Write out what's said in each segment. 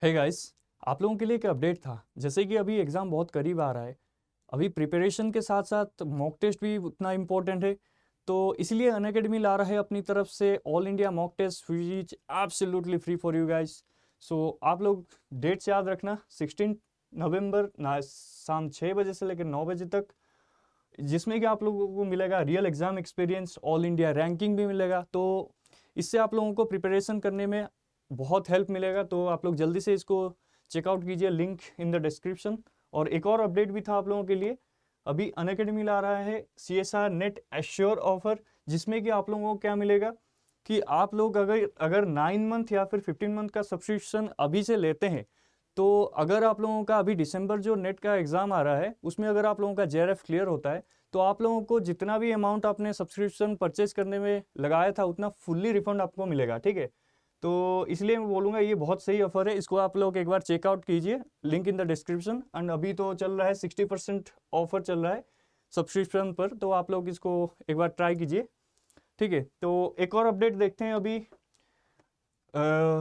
Hey guys, आप लोगों के लिए एक अपडेट था। जैसे कि अभी एग्ज़ाम बहुत करीब आ रहा है। अभी प्रिपरेशन के साथ साथ मॉक टेस्ट भी उतना इम्पोर्टेंट है। तो इसलिए अनअकैडमी ला रहा है अपनी तरफ से all India mock test which absolutely free for you guys. So आप लोग डेट्स याद रखना, 16 नवंबर ना शाम 6 बजे से लेकर 9 बजे तक, जिसमें कि आप लोगों को मिलेगा real exam experience, all India ranking भी मिलेगा। तो इससे आप लोगों को प्रिपरेशन करने में बहुत हेल्प मिलेगा। तो आप लोग जल्दी से इसको चेकआउट कीजिए, लिंक इन द डिस्क्रिप्शन। और एक और अपडेट भी था आप लोगों के लिए, अभी अनअकैडमी ला रहा है CSR नेट एश्योर ऑफर, जिसमें कि आप लोगों को क्या मिलेगा कि आप लोग अगर अगर 9 मंथ या फिर 15 मंथ का सब्सक्रिप्शन अभी से लेते हैं, तो अगर आप लोगों का अभी दिसंबर जो नेट का एग्ज़ाम आ रहा है उसमें अगर आप लोगों का JRF क्लियर होता है, तो आप लोगों को जितना भी अमाउंट आपने सब्सक्रिप्शन परचेज करने में लगाया था उतना फुल्ली रिफंड आपको मिलेगा। ठीक है, तो इसलिए मैं बोलूँगा ये बहुत सही ऑफर है, इसको आप लोग एक बार चेकआउट कीजिए, link in the description. And अभी तो चल रहा है 60% ऑफर चल रहा है सब्सक्रिप्शन पर, तो आप लोग इसको एक बार ट्राई कीजिए। ठीक है, तो एक और अपडेट देखते हैं। अभी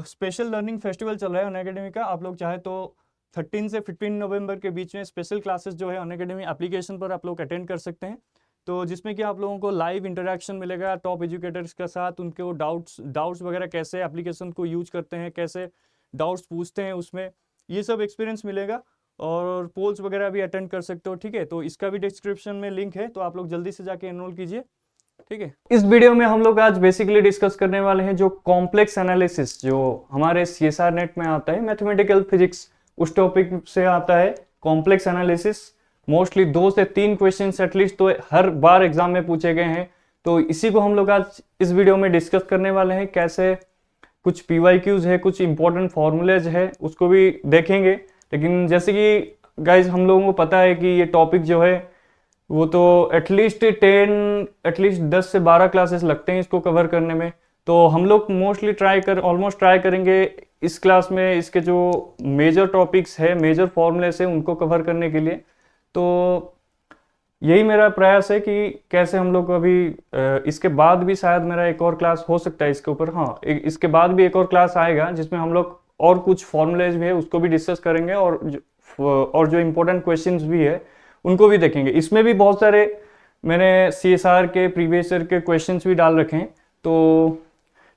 स्पेशल लर्निंग फेस्टिवल चल रहा है अनअकैडमी का। आप लोग चाहे तो 13 से 15 नवंबर के बीच में स्पेशल क्लासेस जो है अनअकैडमी एप्लीकेशन पर आप लोग अटेंड कर सकते हैं। तो जिसमें कि आप लोगों को लाइव इंटरेक्शन मिलेगा टॉप एजुकेटर्स के साथ, उनके डाउट्स वगैरह कैसे एप्लीकेशन को यूज करते हैं, कैसे डाउट्स पूछते हैं उसमें, ये सब एक्सपीरियंस मिलेगा। और पोल्स वगैरह भी अटेंड कर सकते हो। ठीक है, तो इसका भी डिस्क्रिप्शन में लिंक है, तो आप लोग जल्दी से जाके एनरोल कीजिए। ठीक है, इस वीडियो में हम लोग आज बेसिकली डिस्कस करने वाले हैं जो कॉम्प्लेक्स एनालिसिस जो हमारे CSR नेट में आता है, मैथमेटिकल फिजिक्स उस टॉपिक से आता है। कॉम्प्लेक्स एनालिसिस मोस्टली 2 से 3 क्वेश्चंस एटलीस्ट तो हर बार एग्जाम में पूछे गए हैं। तो इसी को हम लोग आज इस वीडियो में डिस्कस करने वाले हैं। कैसे कुछ PYQs है, कुछ इंपॉर्टेंट फॉर्मूलेज है, उसको भी देखेंगे। लेकिन जैसे कि गाइज हम लोगों को पता है कि ये टॉपिक जो है वो तो एटलीस्ट 10 से 12 क्लासेस लगते हैं इसको कवर करने में। तो हम लोग ऑलमोस्ट ट्राई करेंगे इस क्लास में इसके जो मेजर टॉपिक्स है, मेजर फॉर्मूलेस है, उनको कवर करने के लिए। तो यही मेरा प्रयास है कि कैसे हम लोग अभी इसके बाद भी शायद मेरा एक और क्लास हो सकता है इसके ऊपर। हाँ, इसके बाद भी एक और क्लास आएगा जिसमें हम लोग और कुछ फॉर्मूलेज भी है उसको भी डिस्कस करेंगे, और जो इम्पोर्टेंट क्वेश्चंस भी है उनको भी देखेंगे। इसमें भी बहुत सारे मैंने CSR के प्रीवियस ईयर के क्वेश्चंस भी डाल रखे हैं। तो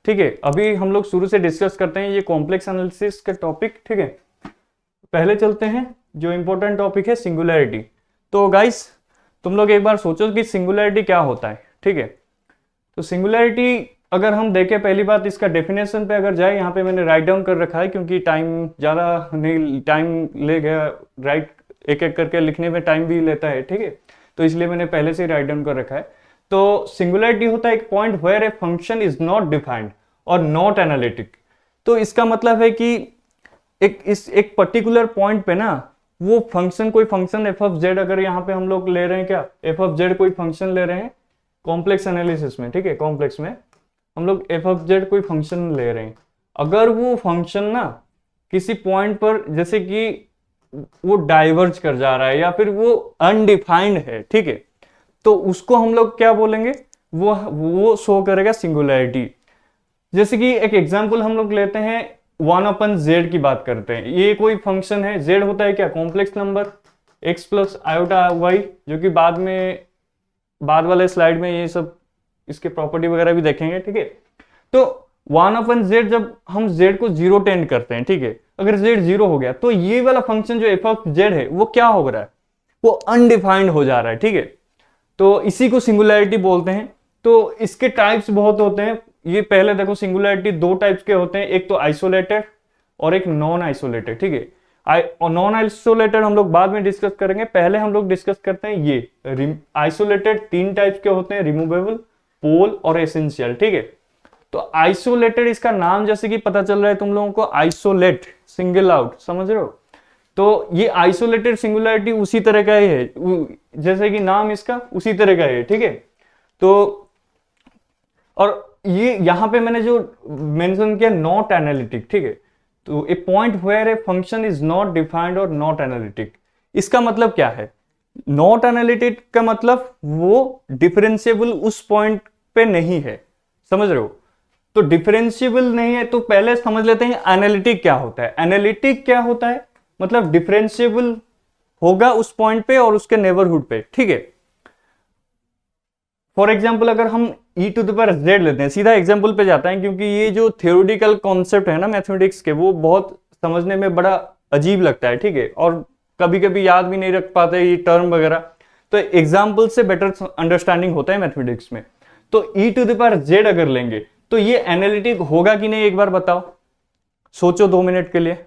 ठीक है, अभी हम लोग शुरू से डिस्कस करते हैं ये कॉम्प्लेक्स एनालिसिस का टॉपिक। ठीक है, पहले चलते हैं जो इम्पोर्टेंट टॉपिक है सिंगुलैरिटी। तो गाइस तुम लोग एक बार सोचो कि सिंगुलैरिटी क्या होता है। ठीक है, तो सिंगुलैरिटी अगर हम देखें, पहली बात इसका डेफिनेशन पे अगर जाए, यहाँ पे मैंने राइट डाउन कर रखा है क्योंकि टाइम ज़्यादा नहीं, टाइम ले गया, राइट एक एक करके लिखने में टाइम भी लेता है। ठीक है, तो इसलिए मैंने पहले से ही राइट डाउन कर रखा है। तो सिंगुलैरिटी होता है एक point where a function is not defined और नॉट एनालिटिक। तो इसका मतलब है कि एक पर्टिकुलर पॉइंट पे ना वो फंक्शन, कोई फंक्शन f(z) अगर यहाँ पे हम लोग ले रहे हैं, क्या f(z) कोई फंक्शन ले रहे हैं कॉम्प्लेक्स एनालिसिस में। ठीक है, कॉम्प्लेक्स में हम लोग f(z) कोई फंक्शन ले रहे हैं, अगर वो फंक्शन ना किसी पॉइंट पर जैसे कि वो डाइवर्ज कर जा रहा है या फिर वो अनडिफाइंड है, ठीक है, तो उसको हम लोग क्या बोलेंगे, वो शो करेगा सिंगुलैरिटी। जैसे कि एक एग्जांपल हम लोग लेते हैं, 1/z की बात करते हैं। ये कोई फंक्शन है, z होता है क्या complex number x plus iota y, जो कि बाद वाले स्लाइड में ये सब इसके प्रॉपर्टी वगैरह भी देखेंगे। ठीक है, तो 1/z जब हम z को 0 टेंड करते हैं, ठीक है, अगर z 0 हो गया तो ये वाला फंक्शन जो f(z) है वो क्या हो रहा है, वो अनडिफाइंड हो जा रहा है। ठीक है, तो इसी को सिंगुलैरिटी बोलते हैं। तो इसके टाइप्स बहुत होते हैं। ये पहले देखो, सिंगुलैरिटी 2 टाइप्स के होते हैं, एक तो आइसोलेटेड और एक नॉन आइसोलेटेड। ठीक है, नॉन आइसोलेटेड हम लोग बाद में डिस्कस करेंगे, पहले हम लोग डिस्कस करते हैं ये आइसोलेटेड। 3 टाइप्स के होते हैं, रिमूवेबल, पोल और एसेंशियल। ठीक है, तो आइसोलेटेड इसका नाम जैसे कि पता चल रहा है तुम लोगों को, आइसोलेट, सिंगल आउट, समझ रहे हो। तो ये आइसोलेटेड सिंगुलैरिटी उसी तरह का ही है, जैसे कि नाम इसका उसी तरह का है। ठीक है, तो और ये यहां पे मैंने जो मेंशन किया, नॉट एनालिटिक। ठीक है, तो a point where a function is not defined और नॉट एनालिटिक, इसका मतलब क्या है, नॉट एनालिटिक का मतलब वो डिफरेंशिएबल उस पॉइंट पे नहीं है, समझ रहे हो। तो डिफरेंशिएबल नहीं है, तो पहले समझ लेते हैं एनालिटिक क्या होता है। एनालिटिक क्या होता है, मतलब डिफरेंशिएबल होगा उस पॉइंट पे और उसके नेबरहुड पे, ठीक है। फॉर एग्जाम्पल अगर हम e to the power z लेते हैं, सीधा एग्जाम्पल पे जाता है, क्योंकि ये जो थियोरिटिकल कॉन्सेप्ट है ना मैथमेटिक्स के, वो बहुत समझने में बड़ा अजीब लगता है, ठीक है, और कभी कभी याद भी नहीं रख पाते ये टर्म वगैरह, तो एग्जाम्पल से बेटर अंडरस्टैंडिंग होता है मैथमेटिक्स में। तो e to the power z अगर लेंगे तो ये एनालिटिक होगा कि नहीं, एक बार बताओ, सोचो 2 मिनट के लिए।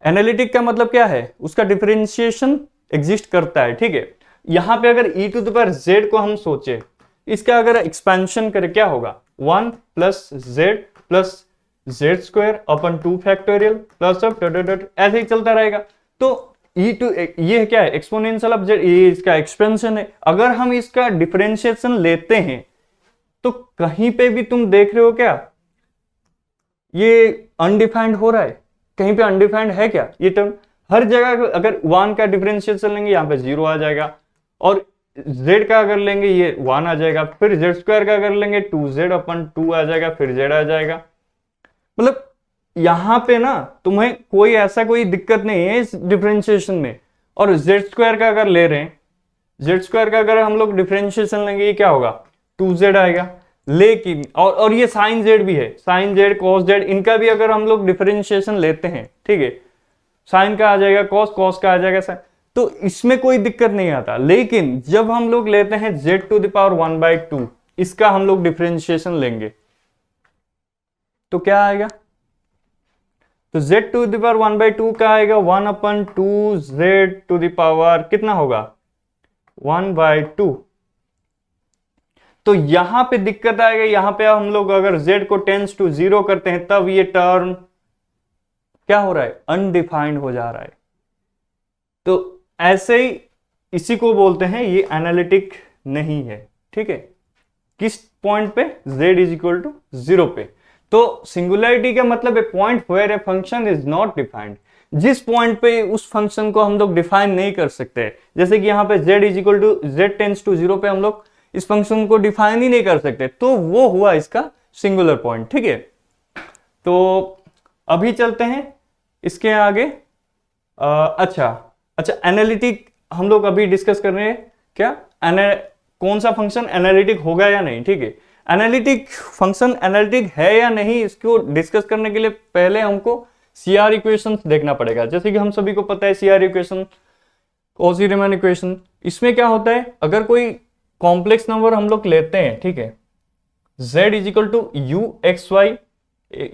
एनालिटिक का मतलब क्या है, उसका डिफरेंशिएशन एग्जिस्ट करता है, ठीक है। यहां पे अगर e to the power z को हम सोचे, इसका अगर एक्सपेंशन करें क्या होगा, 1 plus Z plus z square upon 2 factorial plus of ऐसे ही चलता रहेगा। तो ये क्या है, एक्सपोनेंशियल ऑफ जेड, ये इसका एक्सपेंशन है। अगर हम इसका डिफरेंशिएशन लेते हैं तो कहीं पे भी तुम देख रहे हो क्या ये अनडिफाइंड हो रहा है, कहीं पे अनडिफाइंड है क्या ये टर्म। हर जगह अगर 1 का डिफरेंशिएशन लेंगे यहाँ पे 0 आ जाएगा, और z का अगर लेंगे ये 1 आ जाएगा, फिर z स्क्वायर का अगर लेंगे 2z अपन 2 आ जाएगा, फिर z आ जाएगा। मतलब यहां पे ना तुम्हें कोई ऐसा कोई दिक्कत नहीं है इस डिफरेंशिएशन में। और z स्क्वायर का अगर ले रहे हैं, z स्क्वायर का अगर हम लोग डिफरेंशिएशन लेंगे, ये क्या होगा, 2z आएगा। लेकिन और ये साइन z भी है, साइन z cos z, इनका भी अगर हम लोग डिफरेंशिएशन लेते हैं, ठीक है, साइन का आ जाएगा cos, cos का आ जाएगा साइन, तो इसमें कोई दिक्कत नहीं आता। लेकिन जब हम लोग लेते हैं z टू द पावर 1/2, इसका हम लोग डिफरेंशिएशन लेंगे तो क्या आएगा, तो z टू द पावर 1/2 का आएगा 1/2 z टू द पावर कितना होगा, 1/2। तो यहां पे दिक्कत आएगा, यहां पे हम लोग अगर z को टेंस टू 0 करते हैं तब ये टर्म क्या हो रहा है, अनडिफाइंड हो जा रहा है। तो ऐसे ही इसी को बोलते हैं ये एनालिटिक नहीं है, ठीक है। किस पॉइंट पे, z इज इक्वल टू 0 पे। तो सिंगुलैरिटी का मतलब है point where a function is not defined, जिस पॉइंट पे उस फंक्शन को हम लोग डिफाइन नहीं कर सकते। जैसे कि यहाँ पे z is equal to z tends to 0 पे हम लोग इस फंक्शन को डिफाइन ही नहीं कर सकते, तो वो हुआ इसका सिंगुलर पॉइंट, ठीक है। तो अभी चलते हैं इसके आगे। अच्छा एनालिटिक हम लोग अभी डिस्कस कर रहे हैं, क्या कौन सा फंक्शन एनालिटिक होगा या नहीं, ठीक है। एनालिटिक फंक्शन एनालिटिक है या नहीं, इसको डिस्कस करने के लिए पहले हमको CR इक्वेशन देखना पड़ेगा। जैसे कि हम सभी को पता है CR equation, Cauchy Riemann equation, इसमें क्या होता है, अगर कोई कॉम्प्लेक्स नंबर हम लोग लेते हैं, ठीक है, z is equal to u(xy),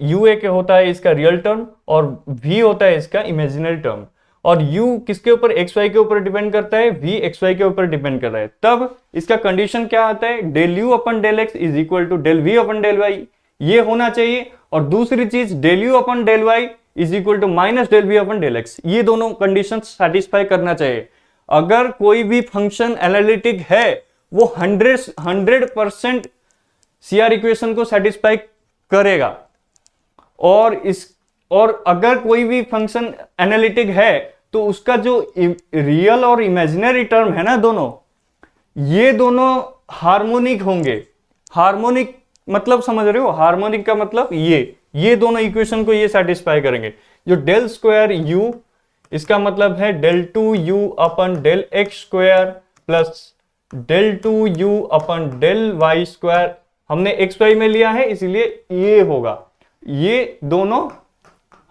u एक होता है इसका रियल टर्म और v होता है इसका इमेजिनरी टर्म, और u किसके ऊपर, xy के ऊपर डिपेंड करता है, v xy के ऊपर डिपेंड कर रहा है। तब इसका कंडीशन क्या आता है, del u upon del x is equal to del v upon del y, ये होना चाहिए। और दूसरी चीज del u upon del y is equal to minus del v upon del x, ये दोनों कंडीशन सेटिस्फाई करना चाहिए। अगर कोई भी फंक्शन एनालिटिक है वो 100% CR इक्वेशन को सेटिस्फाई करेगा। और अगर कोई भी फंक्शन एनालिटिक है तो उसका जो रियल और इमेजिनरी टर्म है ना, दोनों, ये दोनों हार्मोनिक होंगे। हार्मोनिक मतलब समझ रहे हो, हार्मोनिक का मतलब ये दोनों इक्वेशन को ये सेटिस्फाई करेंगे। जो डेल स्क्वायर u, इसका मतलब है del 2u upon del x square plus del 2u upon del y square, हमने xy में लिया है इसलिए ये होगा। ये दोनों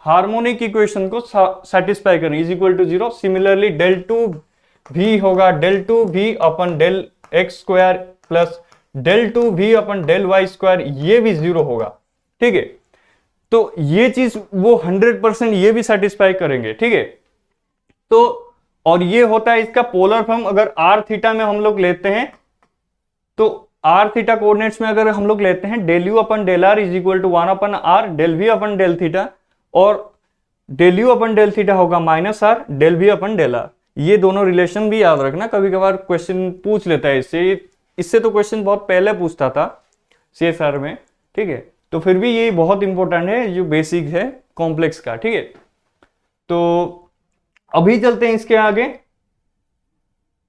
हार्मोनिक इक्वेशन को सेटिस्फाई करें, is equal to 0। Similarly del 2v होगा del 2v upon del x square plus del 2v upon del y square, ये भी 0 होगा, ठीक है। तो ये चीज वो 100% ये भी सेटिस्फाई करेंगे, ठीक है। तो और ये होता है इसका पोलर फॉर्म। अगर r थीटा में हम लोग लेते हैं तो r थीटा कोऑर्डिनेट्स में अगर हम लोग लेते हैं del u upon del r is equal to 1 upon r del v upon del theta, और del u upon del theta होगा minus r del v upon del r। ये दोनों रिलेशन भी याद रखना, कभी कभार क्वेश्चन पूछ लेता है इससे तो क्वेश्चन बहुत पहले पूछता था CSR में, ठीक है। तो फिर भी ये बहुत इंपॉर्टेंट है, जो बेसिक है कॉम्प्लेक्स का, ठीक है। तो अभी चलते हैं इसके आगे।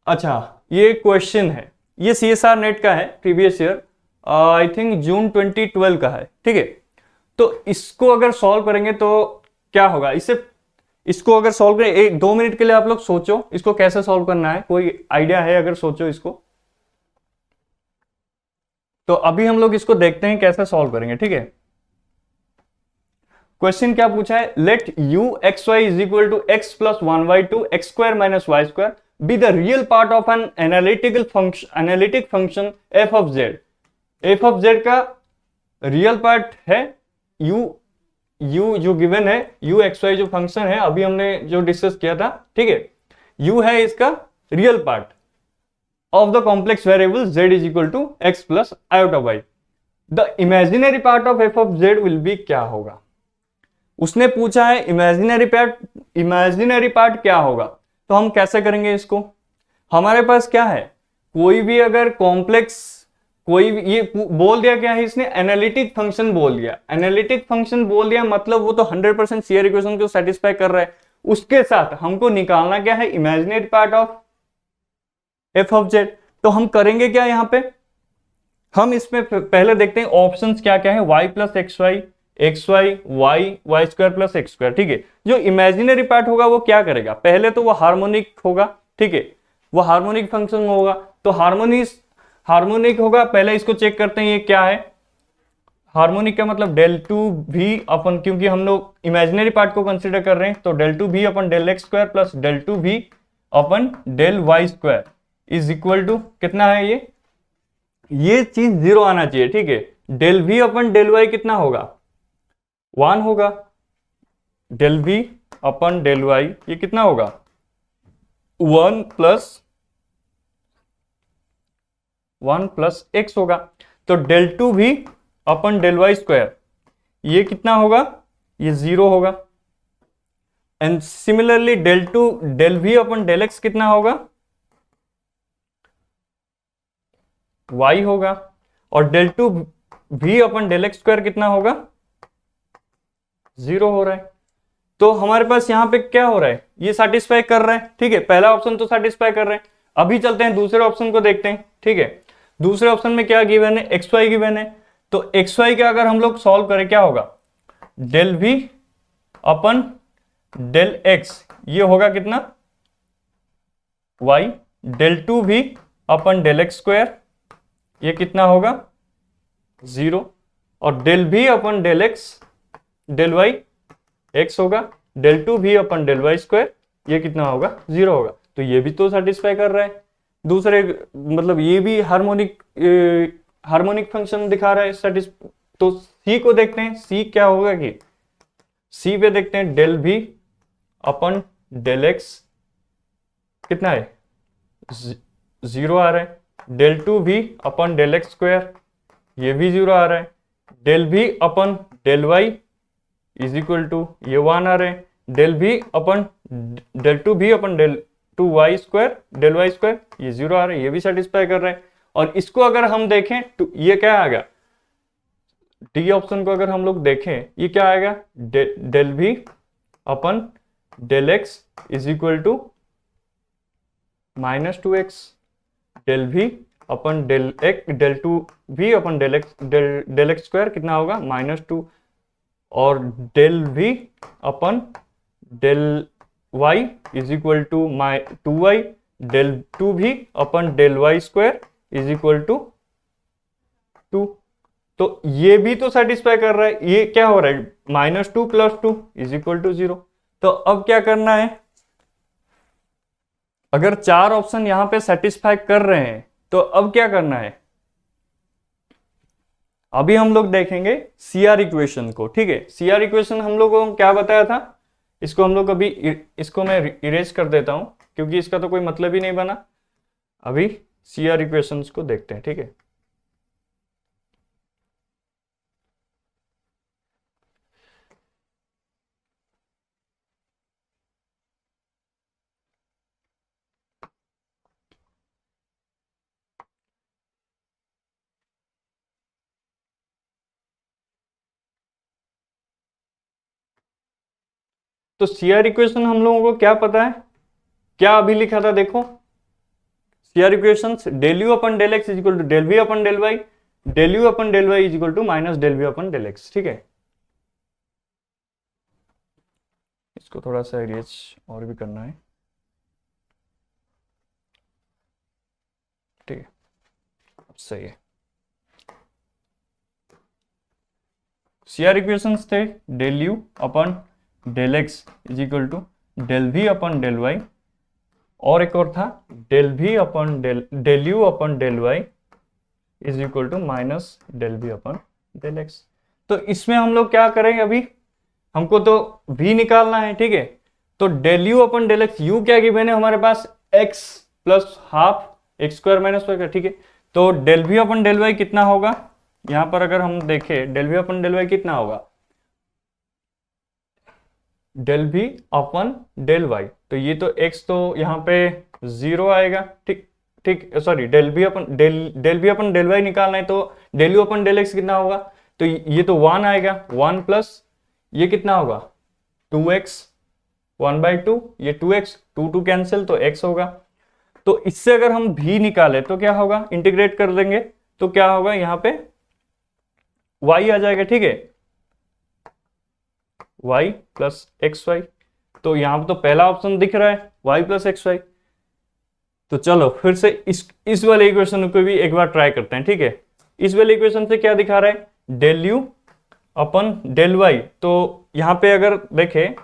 अच्छा, ये क्वेश्चन है, ये CSR नेट का है प्रीवियस ईयर, आई थिंक जून 2012 का है, ठीक है। तो इसको अगर सॉल्व करेंगे तो क्या होगा, इसको अगर सॉल्व करें, 1-2 मिनट के लिए आप लोग सोचो इसको कैसे सॉल्व करना है, कोई आइडिया है अगर सोचो इसको। तो अभी हम लोग इसको देखते हैं कैसे सॉल्व करेंगे, ठीक है। क्वेश्चन क्या पूछा है, let u xy is equal to x plus 1/2 x square minus y square be the real part of an analytic function f of z। f of z का रियल पार्ट है u जो given है, u xy जो function है अभी हमने जो discuss किया था, ठीक है। u है इसका real part of the complex variable z is equal to x plus iota y। The imaginary part of f of z will be, क्या होगा उसने पूछा है, इमेजिनरी पार्ट क्या होगा। तो हम कैसे करेंगे इसको, हमारे पास क्या है, कोई भी अगर कॉम्प्लेक्स, कोई भी ये बोल दिया, क्या है इसने, एनालिटिक फंक्शन बोल दिया। एनालिटिक फंक्शन बोल दिया मतलब वो तो 100% CR इक्वेशन को सेटिस्फाई कर रहा है। उसके साथ हमको निकालना क्या है, imaginary part of f of z। तो हम करेंगे क्या, यहां पे हम इसमें पहले देखते हैं ऑप्शंस क्या क्या है, y plus xy y square plus x square, ठीक है। जो इमेजिनरी पार्ट होगा वो क्या करेगा, पहले तो वो हार्मोनिक होगा, ठीक है, वो हार्मोनिक फंक्शन होगा। तो हार्मोनिक होगा, पहले इसको चेक करते हैं ये क्या है। हार्मोनिक का मतलब डेल टू भी अपन, क्योंकि हम लोग इमेजिनरी पार्ट को कंसिडर कर रहे हैं, तो del two v upon del x square plus del two v upon del y square is equal to कितना है, ये चीज 0 आना चाहिए, ठीक है। Del v upon del y कितना होगा, 1 होगा। Del v upon del y ये कितना होगा, 1 प्लस एक्स होगा। तो del two v upon del y square ये कितना होगा, ये 0 होगा। And similarly del v upon del x कितना होगा, y होगा। और del two v upon del x square कितना होगा, 0 हो रहा है। तो हमारे पास यहां पे क्या हो रहा है, ये सेटिस्फाई कर रहा है, ठीक है। पहला ऑप्शन तो सेटिस्फाई कर रहे हैं। अभी चलते हैं दूसरे ऑप्शन को देखते हैं, ठीक है। दूसरे ऑप्शन में क्या गिवन है, एक्स वाई गिवन है। तो एक्स वाई का अगर हम लोग सॉल्व करें क्या होगा, del v upon del x ये होगा कितना, y। Del two v upon del x square ये कितना होगा, 0। और del v upon del x del y x होगा। Del two v upon del y square ये कितना होगा, 0 होगा। तो ये भी तो सेटिस्फाई कर रहा है। दूसरे मतलब ये भी हार्मोनिक फंक्शन दिखा रहा है। तो सी को देखते हैं, सी क्या होगा, कि सी पे देखते हैं, del v upon del x कितना है, 0 आ रहा है। Del two v upon del x square ये भी 0 आ रहा है। Del v upon del y is equal to ये 1 आ रहे हैं। Del two v upon del two y square del y square ये 0 आ रहा है, ये भी सेटिस्फाई कर रहा है। और इसको अगर हम देखें तो ये क्या आएगा, डी ऑप्शन को अगर हम लोग देखें ये क्या आएगा, del v upon del x is equal to -2x। Del v upon del two v upon del x square कितना होगा, -2। और del v upon del y is equal to 2y। Del two v upon del y square is equal to 2। तो ये भी तो satisfy कर रहा है। ये क्या हो रहा है, -2 + 2 इज इक्वल टू 0। तो अब क्या करना है, अगर 4 ऑप्शन यहां पे सेटिस्फाई कर रहे हैं तो अब क्या करना है, अभी हम लोग देखेंगे CR इक्वेशन को, ठीक है। CR इक्वेशन हम लोगों को क्या बताया था, इसको हम लोग अभी इसको मैं इरेज कर देता हूं क्योंकि इसका तो कोई मतलब ही नहीं बना। अभी CR इक्वेशंस को देखते हैं, ठीक है। तो CR इक्वेशन हम लोगों को क्या पता है, क्या अभी लिखा था, देखो CR equations del u upon del x is equal to del v upon del y. Del u upon del y is equal to minus del v upon del x. ठीक है, इसको थोड़ा सा एरिएज और भी करना है। ठीक है, सही है। सीआर इक्वेशंस थे del u upon del x is equal to del v upon del y, और एक और था del v upon del u upon del y is equal to minus del v upon del x. तो इसमें हम लोग क्या करेंगे, अभी हमको तो v निकालना है। ठीक है, तो del u upon del x, u क्या गिवन है हमारे पास x plus half x square minus y का। ठीक है, तो del v upon del y कितना होगा, यहां पर अगर हम देखें del v upon del y कितना होगा, del v upon del y, तो ये तो x तो यहाँ पे 0 आएगा। ठीक ठीक, sorry del v upon del y निकालना है, तो del u upon del x कितना होगा, तो ये तो 1 आएगा, 1 प्लस ये कितना होगा 2x, 1/2, ये 2x, 2 कैंसिल तो x होगा। तो इससे अगर हम v निकाले तो क्या होगा, इंटीग्रेट कर देंगे तो क्या होगा, यहाँ पे y आ जाएगा। ठीक है, y प्लस एक्स वाई, तो यहाँ पे तो पहला ऑप्शन दिख रहा है y प्लस एक्स वाई। तो चलो फिर से इस वाले इक्वेशन को भी एक बार ट्राई करते हैं। ठीक है, इस वाले इक्वेशन से क्या दिखा रहा है, del u upon del y, तो यहां पे अगर देखें,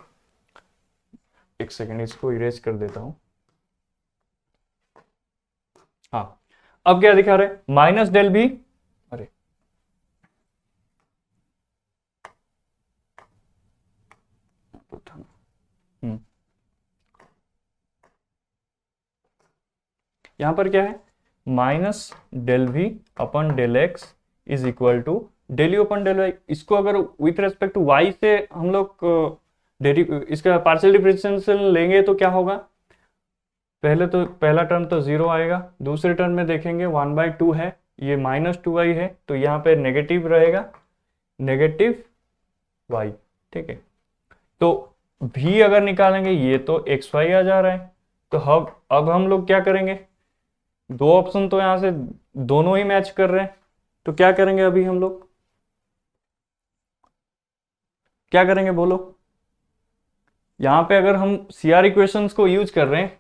एक सेकेंड इसको इरेज कर देता हूं। हाँ, अब क्या दिखा रहे, माइनस डेल बी, अरे यहां पर क्या है, minus del v upon del x is equal to del u upon del y. इसको अगर विथ रेस्पेक्ट टू वाई से हम लोग इसका पार्शियल डिफरेंशियल लेंगे तो क्या होगा, पहला टर्म तो 0 आएगा, दूसरे टर्म में देखेंगे 1/2 है, ये -2y है, तो यहाँ पे नेगेटिव रहेगा, नेगेटिव y। ठीक है, तो v अगर निकालेंगे ये तो xy आ जा रहा है, तो अब हम लोग क्या करेंगे, दो ऑप्शन तो यहाँ से दोनों ही मैच कर रहे हैं, तो क्या करेंगे अभी हम लोग, क्या करेंगे बोलो। यहाँ पे अगर हम सीआर इक्वेशंस को यूज कर रहे हैं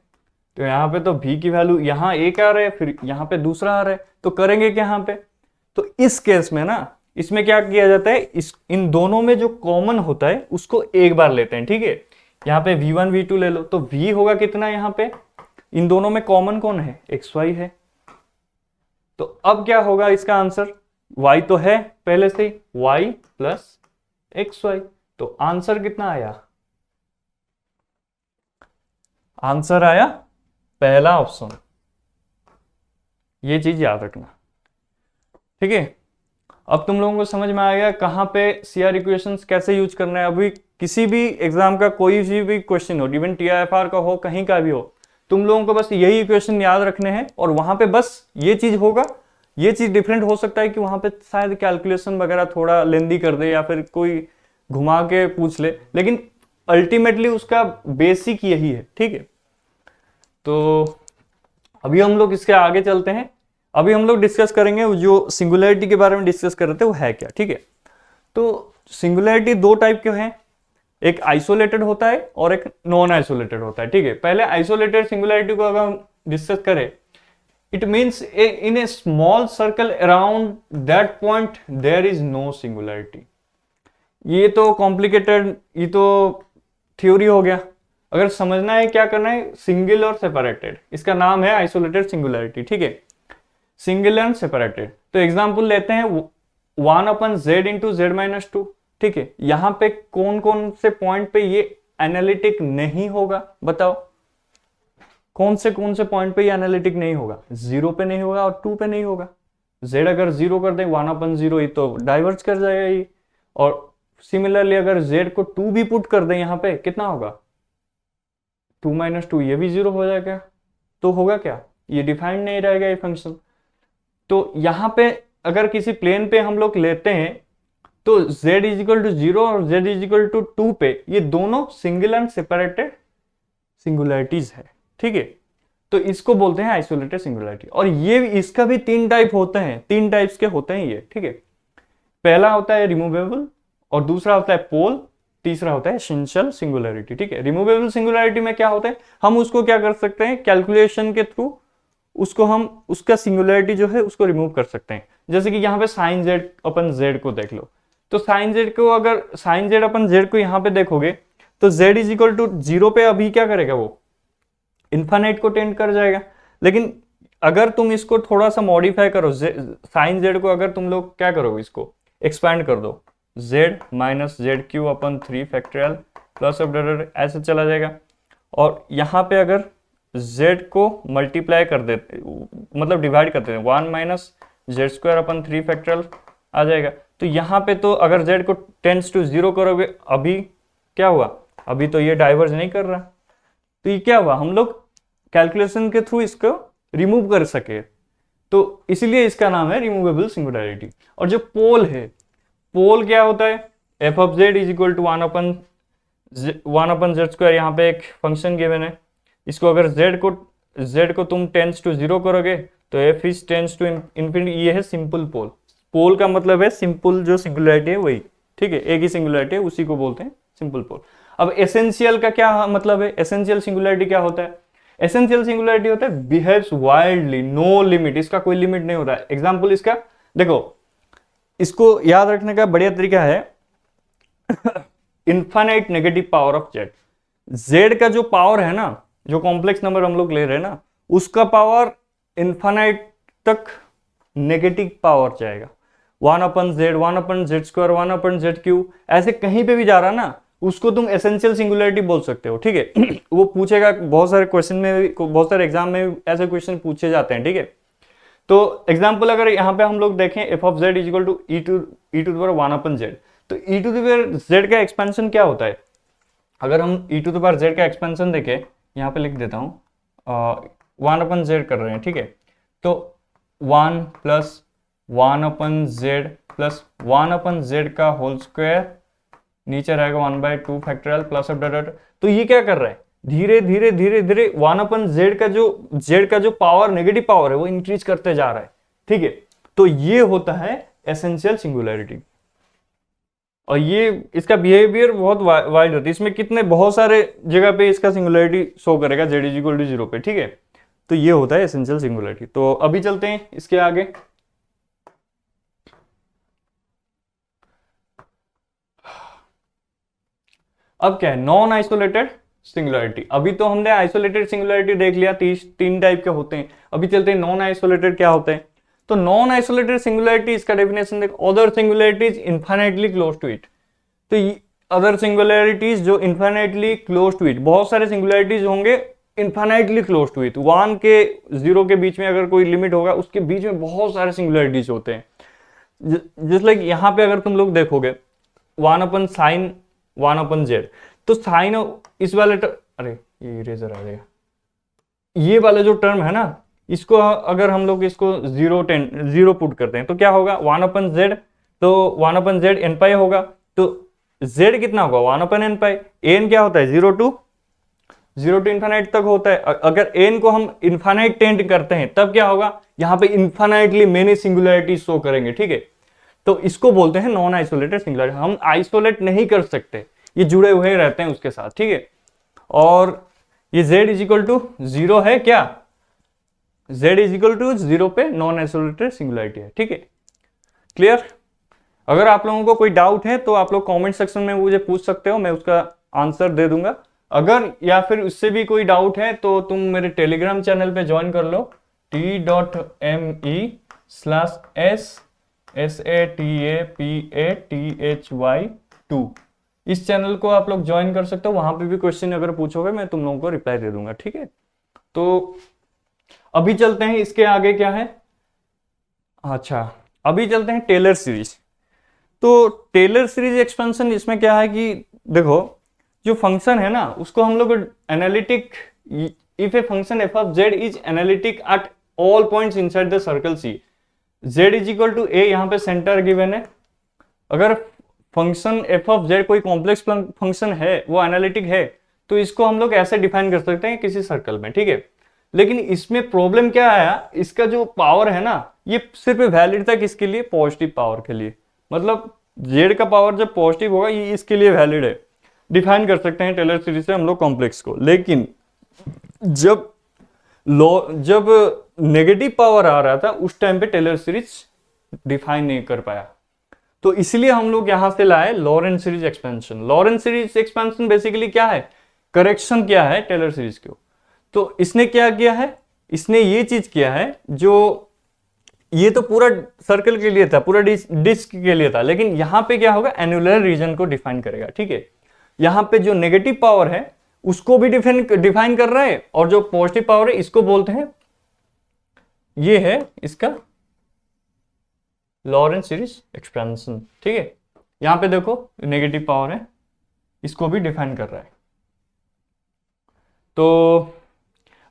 तो यहाँ पे तो v की वैल्यू यहाँ एक आ रहा है, फिर यहाँ पे दूसरा आ रहा है, तो करेंगे क्या यहाँ पे, तो इस केस में ना, इसमें क्या किया जाता है, इन दोनों में जो कॉमन होता है उसको एक बार लेते हैं। ठीक है, यहाँ पे v1 v2 ले लो, तो v होगा कितना, यहाँ पे इन दोनों में कॉमन कौन है, xy है, तो अब क्या होगा इसका आंसर, y तो है पहले से ही, y प्लस xy, तो आंसर कितना आया, आंसर आया पहला ऑप्शन। ये चीज याद रखना। ठीक है, अब तुम लोगों को समझ में आ गया कहां पे सीआर इक्वेशंस कैसे यूज करना है। अभी किसी भी एग्जाम का कोई भी क्वेश्चन हो, इवन टीआईएफआर का हो, कहीं का भी हो, तुम लोगों को बस यही इक्वेशन याद रखने हैं, और वहां पे बस ये चीज होगा, ये चीज डिफरेंट हो सकता है कि वहां पे शायद कैलकुलेशन वगैरह थोड़ा लेंदी कर दे या फिर कोई घुमा के पूछ ले, लेकिन अल्टीमेटली उसका बेसिक यही है। ठीक है, तो अभी हम लोग इसके आगे चलते हैं। अभी हम लोग डिस्कस करेंगे जो सिंगुलैरिटी के बारे में डिस्कस कर रहे थे वो है क्या। ठीक है, तो सिंगुलैरिटी दो टाइप के हैं, एक आइसोलेटेड होता है और एक नॉन आइसोलेटेड होता है। ठीक है, पहले आइसोलेटेड सिंगुलैरिटी को अगर हम डिस्कस करें, it means in a small circle around that point there is no singularity. ये तो कॉम्प्लिकेटेड, ये तो थ्योरी हो गया। अगर समझना है क्या करना है, सिंगल और सेपरेटेड, इसका नाम है आइसोलेटेड सिंगुलैरिटी। ठीक है, सिंगल एंड सेपरेटेड। तो एग्जांपल लेते हैं 1/z इंटू z-2। ठीक है, यहां पे कौन कौन से पॉइंट पे ये एनालिटिक नहीं होगा, बताओ कौन से पॉइंट पे ये एनालिटिक नहीं होगा, 0 पे नहीं होगा और 2 पे नहीं होगा। z अगर 0 कर दें 1/0 ये तो डाइवर्ज कर जाएगा ये, और सिमिलरली अगर z को 2 भी पुट कर दें यहाँ पे कितना होगा, 2 - 2, ये भी 0 हो जाएगा, तो होगा क्या, ये डिफाइंड नहीं रहेगा ये फंक्शन। तो यहाँ पे अगर किसी प्लेन पे हम लोग लेते हैं तो z = 0 और z = 2 पे ये दोनों सिंगल एंड सेपरेटेड सिंगुलैरिटीज है। ठीक है, तो इसको बोलते हैं आइसोलेटेड सिंगुलरिटी। और ये इसका भी 3 टाइप होते हैं, 3 टाइप्स के होते हैं ये, ठीक है। पहला होता है रिमूवेबल, और दूसरा होता है पोल, तीसरा होता है एसेंशियल सिंगुलरिटी, ठीक है। रिमूवेबल सिंगुलरिटी में क्या होता है, हम उसको क्या कर सकते हैं, कैलकुलेशन के थ्रू उसको हम उसका सिंगुलरिटी जो है उसको रिमूव कर सकते हैं। जैसे कि यहाँ पे साइन जेड अपन जेड को देख लो, तो साइन जेड को अगर साइन जेड अपन जेड को यहाँ पे देखोगे तो जेड इज इक्वल टू 0 पे अभी क्या करेगा, वो इन्फानाइट को टेंड कर जाएगा। लेकिन अगर तुम इसको थोड़ा सा मॉडिफाई करो, साइन जेड को अगर तुम लोग क्या करोगे, इसको एक्सपैंड कर दो, Z minus Z Q upon 3 factorial plus of ऐसे चला जाएगा। और यहाँ पे अगर z को मल्टीप्लाई कर देते, मतलब डिवाइड करते हैं, 1 minus z square upon 3 factorial आ जाएगा। तो यहाँ पे तो अगर z को टेंड्स टू 0 करोगे, अभी क्या हुआ, अभी तो ये डाइवर्ज नहीं कर रहा, तो ये क्या हुआ, हम लोग कैलकुलेशन के थ्रू इसको रिमूव कर सके, तो इसीलिए इसका नाम है रिमूवेबल सिंगुलरिटी। और जो पोल है, पोल क्या होता है, f of z is equal to 1 upon z square, यहाँ पे एक फंक्शन गिवन है, इसको अगर z को तुम टेंस टू 0 करोगे तो f is tends to infinity, ये है सिंपल पोल। पोल का मतलब है सिंपल, जो सिंगुलरिटी है वही, ठीक है, एक ही सिंगुलरिटी है, उसी को बोलते हैं सिंपल पोल। अब एसेंशियल का क्या मतलब है, एसेंशियल सिंगुलरिटी क्या होता है, एसेंशियल सिंगुलरिटी होता है बिहेव्स वाइल्डली, नो लिमिट, इसका कोई लिमिट नहीं होता है। एग्जांपल इसका देखो, इसको याद रखने का बढ़िया तरीका है infinite negative power of Z. Z का जो पावर है ना, जो कॉम्प्लेक्स नंबर हम लोग ले रहे हैं ना, उसका पावर इनफाइनाइट तक नेगेटिव पावर जाएगा, 1 upon z square, 1 upon Z Q, ऐसे कहीं पे भी जा रहा ना, उसको तुम एसेंशियल सिंगुलरिटी बोल सकते हो, ठीक है। वो पूछेगा बहुत सारे क्वेश्चन में, बहुत सारे एग्जाम में ऐसे क्वेश्चन पूछे जाते हैं, ठीक है। तो एग्जाम्पल अगर यहाँ पे हम लोग देखें, f of z is equal to e to the power 1 upon z, तो e to the power z का एक्सपेंशन क्या होता है, अगर हम e to the power z का एक्सपेंशन देखें, यहाँ पे लिख देता हूँ, 1 अपन जेड कर रहे हैं, ठीक है। तो 1 plus 1 upon Z plus 1 upon Z का होल स्क्वायर, नीचे रहेगा 1/2 फैक्टोरियल प्लस ऑफ डॉट। तो ये क्या कर रहा है, धीरे धीरे धीरे धीरे 1 अपन जेड का जो पावर, नेगेटिव पावर है, वो इंक्रीज करते जा रहा है, ठीक है। तो ये होता है एसेंशियल सिंगुलरिटी, और ये इसका बिहेवियर बहुत वाइड होता है, इसमें कितने बहुत सारे जगह पे इसका सिंगुलरिटी शो करेगा जेड इज इक्वल टू 0 पे, ठीक है। तो ये होता है एसेंशियल सिंगुलरिटी। तो अभी चलते हैं इसके आगे। अब क्या है, नॉन आइसोलेटेड सिंगुलरिटी। अभी तो हमने आइसोलेटेड सिंगुलरिटी देख लिया, 3 टाइप के होते हैं। अभी चलते हैं नॉन आइसोलेटेड क्या होते हैं। तो नॉन आइसोलेटेड सिंगुलरिटी, इसका डेफिनेशन देखो, other singularities infinitely close to it. तो अदर सिंगुलरिटीज जो इनफाइनाइटली क्लोज टू इट, बहुत सारे सिंगुलरिटीज होंगे इनफाइनाइटली क्लोज टू इट, 1 के 0 के बीच में अगर कोई लिमिट होगा, उसके बीच में बहुत सारे सिंगुलरिटीज होते हैं। जस्ट लाइक यहाँ पे अगर तुम लोग देखोगे 1 अपन साइन 1 अपन जेड, तो साइन इस वाले अरे ये इरेजर आ जाएगा, ये वाला जो टर्म है ना, इसको अगर हम लोग इसको 0 पुट करते हैं तो क्या होगा, 1 अपन जेड, तो 1 अपन जेड एन पाई होगा, तो z कितना होगा 1 अपन एन पाई। एन क्या होता है, 0 टू इन्फानाइट तक होता है। अगर एन को हम इन्फानाइट टेंड करते हैं तब क्या होगा, यहाँ पे इन्फानाइटली मेनी सिंगुलरिटी शो करेंगे, ठीक है। तो इसको बोलते हैं नॉन आइसोलेटेड सिंगुलरिटी। हम आइसोलेट नहीं कर सकते, ये जुड़े हुए रहते हैं उसके साथ, ठीक है। और ये z इज इक्वल टू 0 है क्या, z इज इक्वल टू 0 पे नॉन आइसोलेटेड सिंगुलरिटी है, ठीक है। क्लियर। अगर आप लोगों को कोई डाउट है तो आप लोग कमेंट सेक्शन में मुझे पूछ सकते हो, मैं उसका आंसर दे दूंगा। अगर या फिर उससे भी कोई डाउट है तो तुम मेरे टेलीग्राम चैनल पे ज्वाइन कर लो, t.me/SATAPATHY2। इस चैनल को आप लोग ज्वाइन कर सकते हो, वहां पे भी क्वेश्चन अगर पूछोगे मैं तुम लोगों को रिप्लाई दे दूंगा, ठीक है। तो अभी चलते हैं इसके आगे क्या है, अच्छा अभी चलते हैं टेलर सीरीज। तो टेलर सीरीज एक्सपेंशन, इसमें क्या है कि देखो, जो फंक्शन है ना उसको हम लोग analytic, if a function f of z is analytic at all points inside the circle C, z is equal to a, यहाँ पे सेंटर गिवन है। अगर फंक्शन एफ ऑफ जेड कोई कॉम्प्लेक्स फंक्शन है, वो एनालिटिक है, तो इसको हम लोग ऐसे डिफाइन कर सकते हैं किसी सर्कल में, ठीक है। लेकिन इसमें प्रॉब्लम क्या आया, इसका जो पावर है ना ये सिर्फ वैलिड था किसके लिए, पॉजिटिव पावर के लिए। मतलब जेड का पावर जब पॉजिटिव होगा ये इसके लिए वैलिड है, डिफाइन कर सकते हैं टेलर सीरीज से हम लोग कॉम्प्लेक्स को। लेकिन जब जब नेगेटिव पावर आ रहा था उस टाइम पे टेलर सीरीज डिफाइन नहीं कर पाया, तो इसलिए हम लोग यहां से लाए Laurent series expansion. Laurent series expansion basically क्या है, करेक्शन क्या है टेलर सीरीज को। तो इसने क्या किया है, इसने ये चीज किया है, जो ये तो पूरा सर्कल के लिए था, पूरा डिस्क के लिए था, लेकिन यहां पे क्या होगा, एनुलर रीजन को डिफाइन करेगा। ठीक है, यहां पे जो नेगेटिव पावर है उसको भी डिफाइन कर रहा है, और जो पॉजिटिव पावर है इसको बोलते हैं, ये है इसका लॉरेंट सीरीज एक्सपेंशन। ठीक है, यहां पे देखो नेगेटिव पावर है, इसको भी डिफाइन कर रहा है। तो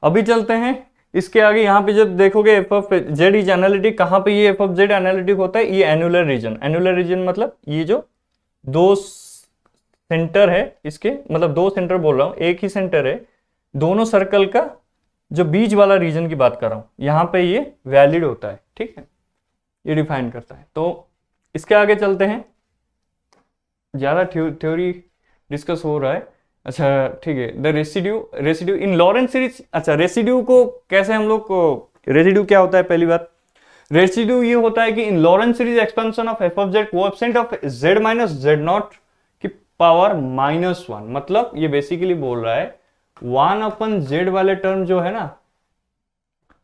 अभी चलते हैं इसके आगे। यहां पे जब देखोगे F of z is analytic, कहां पे ये एफ ऑफ जेड एनालिटिक होता है, ये एनुलर रीजन। एनुलर रीजन मतलब ये जो दो सेंटर है इसके, मतलब दो सेंटर बोल रहा हूं, एक ही सेंटर है, दोनों सर्कल का जो बीच वाला रीजन की बात कर रहा हूं, यहां पे ये वैलिड होता है। ठीक है, ये डिफाइन करता है। तो इसके आगे चलते हैं, ज्यादा थ्योरी डिस्कस हो रहा है। अच्छा ठीक है, the residue in Laurent series. अच्छा, रेसिड्यू को कैसे हम लोग को, रेसिड्यू क्या होता है, पहली बात रेसिड्यू ये होता है कि in Laurent series expansion of f of z coefficient of z minus z not की पावर -1। मतलब ये बेसिकली बोल रहा है 1/z वाले टर्म जो है ना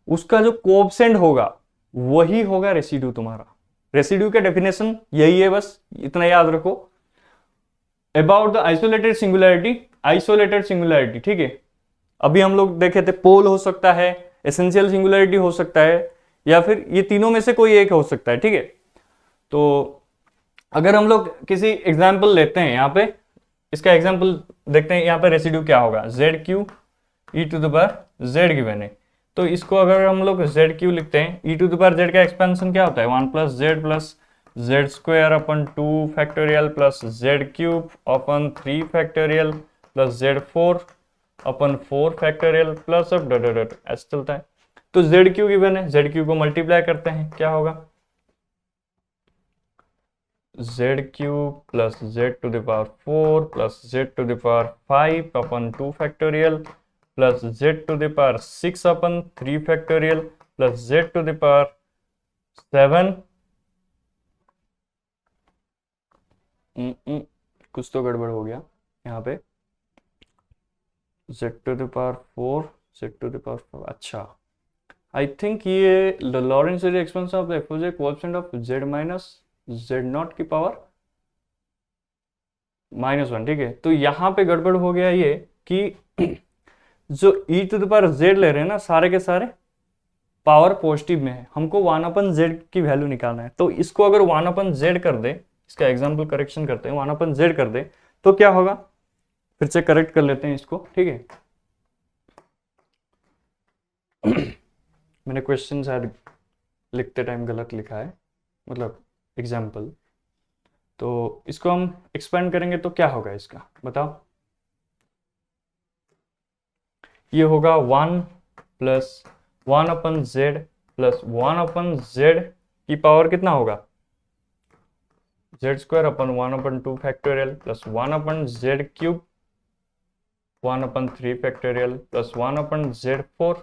उसका जो कोएफिशिएंट होगा वही होगा रेसिड्यू तुम्हारा। रेसिड्यू का डेफिनेशन यही है, बस इतना याद रखो। About the isolated singularity, isolated singularity. ठीक है, अभी हम लोग देखे थे पोल हो सकता है, एसेंशियल सिंगुलैरिटी हो सकता है, या फिर ये तीनों में से कोई एक हो सकता है। ठीक है, तो अगर हम लोग किसी एग्जाम्पल लेते हैं, यहाँ पे इसका एग्जाम्पल देखते हैं, यहाँ पे रेसिड्यू क्या होगा, z cube e to the power z given है। तो इसको अगर हम लोग जेड क्यू लिखते हैं, e to the power z का एक्सपेंशन क्या होता है, 1 plus z square upon 2 factorial plus z cube upon 3 factorial plus z 4 upon 4 factorial plus अब डॉट डॉट ऐसे चलता है। तो जेड क्यू गिवन है, जेड क्यू को मल्टीप्लाई करते हैं, क्या होगा, z cube plus z to the power 4 plus z to the power 5 upon 2 factorial plus z to the power 6 upon 3 factorial plus z to the power 7। कुछ तो गड़बड़ हो गया यहाँ पे, z to the power 4 z to the power 4। अच्छा, I think ये Laurent series expansion of the f of coefficient of z minus z naught की पावर -1। ठीक है, तो यहाँ पे गड़बड़ हो गया ये कि जो e to the power z ले रहे हैं ना सारे के सारे पावर पॉजिटिव में है, हमको 1/z की वैल्यू निकालना है। तो इसको अगर 1/z कर दे, इसका एग्जाम्पल करेक्शन करते हैं, 1/z कर दे तो क्या होगा, फिर से करेक्ट कर लेते हैं इसको। ठीक है, मैंने क्वेश्चन शायद लिखते टाइम गलत लिखा है, मतलब एग्जाम्पल। तो इसको हम एक्सपेंड करेंगे तो क्या होगा इसका, बताओ। ये होगा 1 प्लस 1/z प्लस 1/z की पावर कितना होगा, जेड स्क्वायर अपन 1/2 factorial plus 1/z cube 1/3 factorial plus 1/z4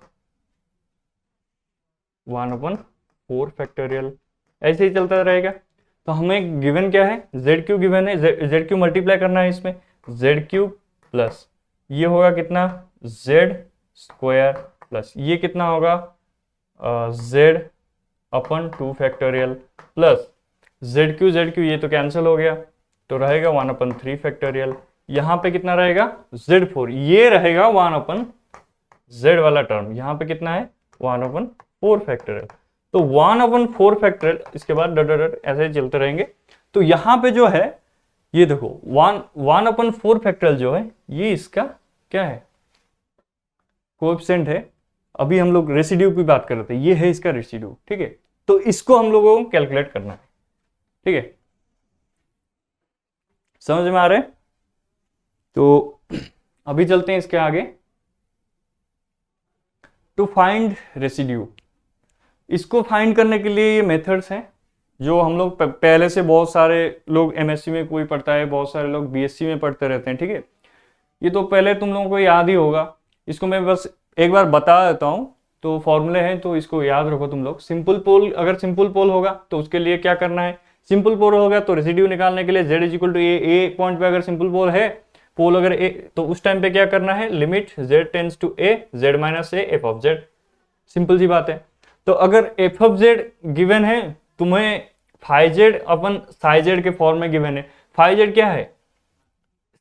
1/4 factorial, ऐसे ही चलता रहेगा। तो हमें गिवन क्या है, जेड क्यू गिवन है, जेड क्यू मल्टीप्लाई करना है इसमें, जेड क्यूब प्लस ये होगा कितना, जेड स्क्वायर प्लस ये कितना होगा, z/2 factorial plus Z Q ये तो कैंसिल हो गया, तो रहेगा 1/3 फैक्टोरियल। यहाँ पे कितना रहेगा, z4, ये रहेगा 1/z वाला टर्म, यहाँ पे कितना है 1/4 फैक्टोरियल। तो 1/4 फैक्टोरियल, इसके बाद डॉट डॉट ऐसे ही चलते रहेंगे। तो यहाँ पे जो है ये देखो 1/4 फैक्टोरियल जो है ये इसका क्या है, कोएफिशिएंट है। अभी हम लोग रेसिड्यू की बात कर रहे थे, ये है इसका रेसिड्यू। ठीक है, तो इसको हम लोगों को कैलकुलेट करना है। ठीक है, समझ में आ रहा है। तो अभी चलते हैं इसके आगे। टू फाइंड रेसिड्यू, इसको फाइंड करने के लिए ये मेथड्स हैं जो हम लोग पहले से बहुत सारे लोग एमएससी में कोई पढ़ता है, बहुत सारे लोग बीएससी में पढ़ते रहते हैं, ठीक है। ये तो पहले तुम लोगों को याद ही होगा, इसको मैं बस एक बार बता देता हूँ। तो फॉर्मूले हैं तो इसको याद रखो तुम लोग। सिंपल पोल, अगर सिंपल पोल होगा तो उसके लिए क्या करना है, सिंपल पोल होगा तो रेसिड्यू निकालने के लिए z equal to a point पे अगर सिंपल पोल है, पोल अगर ए, तो उस टाइम पे क्या करना है, limit z tends to a z माइनस a f of z। Simple सी बात है। तो अगर f ऑफ z गिवन है, तुम्हें फाई z अपन साई z के फॉर्म में गिवन है। फाई z क्या है,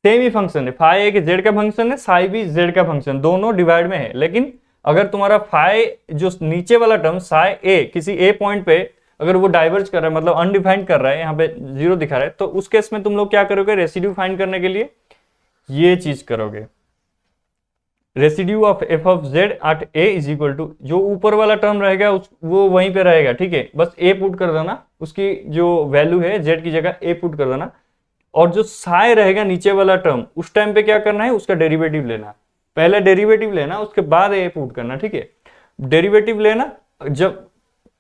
सेम ही फंक्शन है, फाई एक z का फंक्शन है, साई भी z का फंक्शन, दोनों डिवाइड में है। लेकिन अगर तुम्हारा फाई जो नीचे वाला टर्म साई a किसी a पॉइंट पे अगर वो डाइवर्ज कर रहा है, मतलब अनडिफाइंड कर रहा है, यहाँ पे जीरो दिखा रहा है, तो उस केस में तुम लोग क्या करोगे, रेसिड्यू फाइंड करने के लिए ये चीज करोगे, residue of f of z at a is equal to, जो ऊपर वाला टर्म रहेगा वो वहीं पे रहेगा, ठीक है। बस a पुट कर देना, उसकी जो वैल्यू है z की जगह a पुट कर देना, और जो साई रहेगा नीचे वाला टर्म, उस टाइम पे क्या करना है, उसका डेरिवेटिव लेना। पहले डेरिवेटिव लेना, उसके बाद a पुट करना, ठीक है। डेरिवेटिव लेना, जब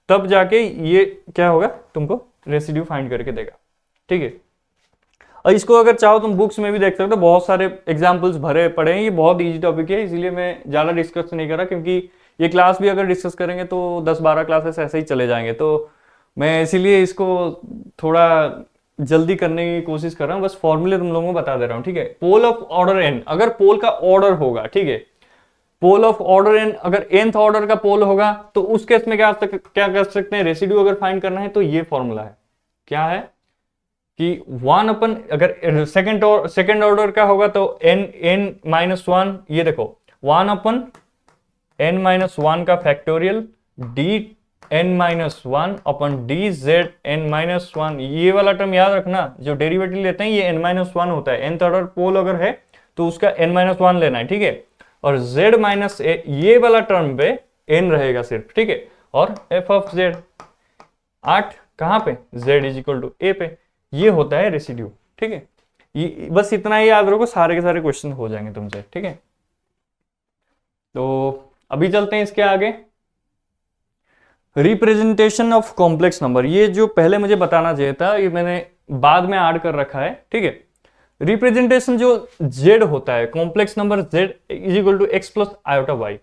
तब जाके ये क्या होगा, तुमको रेसिड्यू फाइंड करके देगा, ठीक है। और इसको अगर चाहो तुम बुक्स में भी देख सकते हो, बहुत सारे एग्जांपल्स भरे पड़े हैं। ये बहुत इजी टॉपिक है, इसीलिए मैं ज़्यादा डिस्कस नहीं कर रहा, क्योंकि ये क्लास भी अगर डिस्कस करेंगे तो 10-12 क्लासेस ऐसे ही चले जाएंगे। तो मैं इसीलिए इसको थोड़ा जल्दी करने की कोशिश कर रहा हूँ, बस फॉर्मूले तुम लोगों को बता दे रहा हूँ, ठीक है। पोल ऑफ ऑर्डर n, अगर पोल का ऑर्डर होगा, ठीक है, पोल ऑफ ऑर्डर n अगर nth ऑर्डर का पोल होगा, तो उस केस में क्या कर सकते हैं, रेसिड्यू अगर फाइंड करना है तो ये फॉर्मूला है, क्या है कि 1 अपन, अगर सेकंड ऑर्डर का होगा तो n माइनस 1, ये देखो 1 अपन n माइनस 1 का फैक्टोरियल d n माइनस 1 अपन डी जेड n माइनस 1, ये वाला टर्म याद रखना, जो डेरिवेटिव लेते हैं ये n माइनस 1 होता है। nth ऑर्डर पोल अगर है तो उसका n माइनस 1 लेना है, ठीक है। और z माइनस ए, ये वाला टर्म पे n रहेगा सिर्फ, ठीक है। और f ऑफ z 8 कहां पे, z is equal to a पे, ये होता है रेसिड्यू, ठीक है। ये बस इतना ही याद रखो, सारे के सारे क्वेश्चन हो जाएंगे तुमसे, ठीक है। तो अभी चलते हैं इसके आगे, रिप्रेजेंटेशन ऑफ कॉम्प्लेक्स नंबर। ये जो पहले मुझे बताना चाहिए था, ये मैंने बाद में ऐड कर रखा है, ठीक है। रिप्रेजेंटेशन जो z होता है, complex number z is equal to x plus iota y,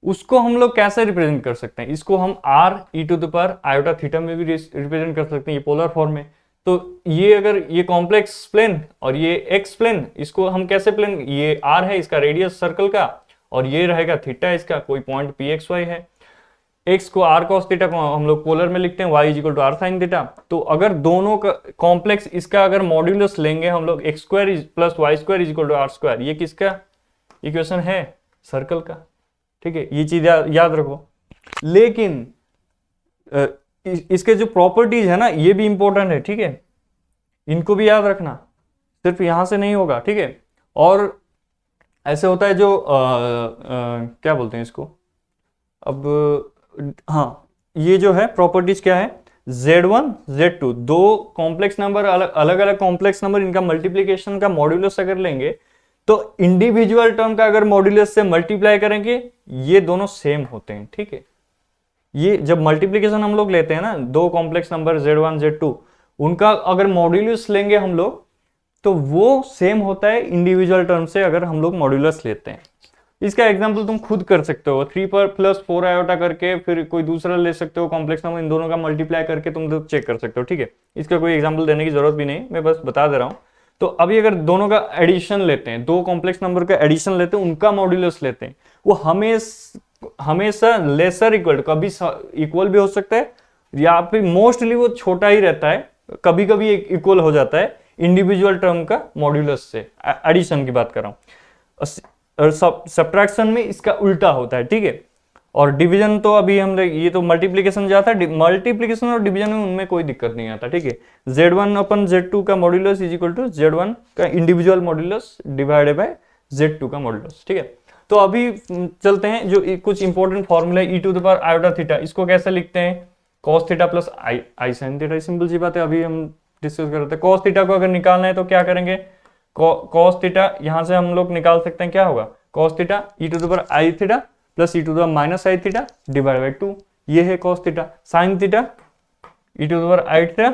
उसको हम लोग कैसे रिप्रेजेंट कर सकते हैं, इसको हम r e to the power iota theta में भी रिप्रेजेंट कर सकते हैं, ये पोलर फॉर्म में। तो ये अगर ये कॉम्प्लेक्स प्लेन और ये एक्स प्लेन, इसको हम कैसे प्लेन, ये r है इसका रेडियस सर्कल का, और ये रहेगा थीटा इसका, कोई पॉइंट pxy है। x को r cos थीटा को हम लोग पोलर में लिखते हैं, y is equal to r sin theta. तो अगर दोनों का कॉम्प्लेक्स, इसका अगर मॉड्यूलस लेंगे हम लोग, x square plus y square is equal to r square, ये किसका इक्वेशन है, सर्कल का, ठीक है। ये चीज याद रखो। लेकिन इसके जो प्रॉपर्टीज है ना, ये भी इंपॉर्टेंट है, ठीक है, इनको भी याद रखना, सिर्फ यहां से नहीं होगा, ठीक है। और ऐसे होता है जो क्या बोलते हैं इसको, अब हाँ, ये जो है प्रॉपर्टीज क्या है, Z1 Z2 दो कॉम्प्लेक्स नंबर, अलग अलग कॉम्प्लेक्स नंबर, इनका मल्टीप्लीकेशन का मॉड्यूलस अगर लेंगे तो इंडिविजुअल टर्म का अगर मॉड्यूलस से मल्टीप्लाई करेंगे, ये दोनों सेम होते हैं, ठीक है। ये जब मल्टीप्लीकेशन हम लोग लेते हैं ना, दो कॉम्प्लेक्स नंबर Z1 Z2, उनका अगर मॉड्यूलस लेंगे हम लोग तो वो सेम होता है इंडिविजुअल टर्म से अगर हम लोग मॉड्यूलस लेते हैं। इसका एग्जांपल तुम खुद कर सकते हो, 3 पर प्लस 4 आयोटा करके, फिर कोई दूसरा ले सकते हो कॉम्प्लेक्स नंबर, इन दोनों का मल्टीप्लाई करके तुम लोग चेक कर सकते हो, ठीक है। इसका कोई एग्जांपल देने की जरूरत भी नहीं, मैं बस बता दे रहा हूं। तो अभी अगर दोनों का एडिशन लेते हैं, दो कॉम्प्लेक्स नंबर का एडिशन लेते हैं, उनका मॉड्यूलस लेते हैं, वो हमेशा लेसर इक्वल, कभी इक्वल भी हो सकता है या फिर मोस्टली वो छोटा ही रहता है, कभी कभी इक्वल हो जाता है इंडिविजुअल टर्म का मॉड्यूलस से। एडिशन की बात कर रहा हूं, और सब्ट्रैक्शन में इसका उल्टा होता है, ठीक है। और डिवीजन तो अभी हम ये तो मल्टीप्लीकेशन जाता है, मल्टीप्लीकेशन और डिवीजन में उनमें कोई दिक्कत नहीं आता, ठीक है। Z1 अपन Z2 का modulus is equal to Z1 का individual modulus divided by Z2 का मॉड्यूलस, ठीक है। तो अभी चलते हैं जो कुछ important formula e to the power iota theta, इसको कैसे लिखते हैं, cos theta plus i sin theta, simple सी बात है, अभी हम डिस्कस कर रहे थे। cos थीटा को अगर निकालना है तो क्या करेंगे, cos थीटा यहां से हम लोग निकाल सकते हैं, क्या होगा, cos theta e to the power i theta plus e to the power minus i theta divide by 2, ये है cos theta. Sine theta e to the power i theta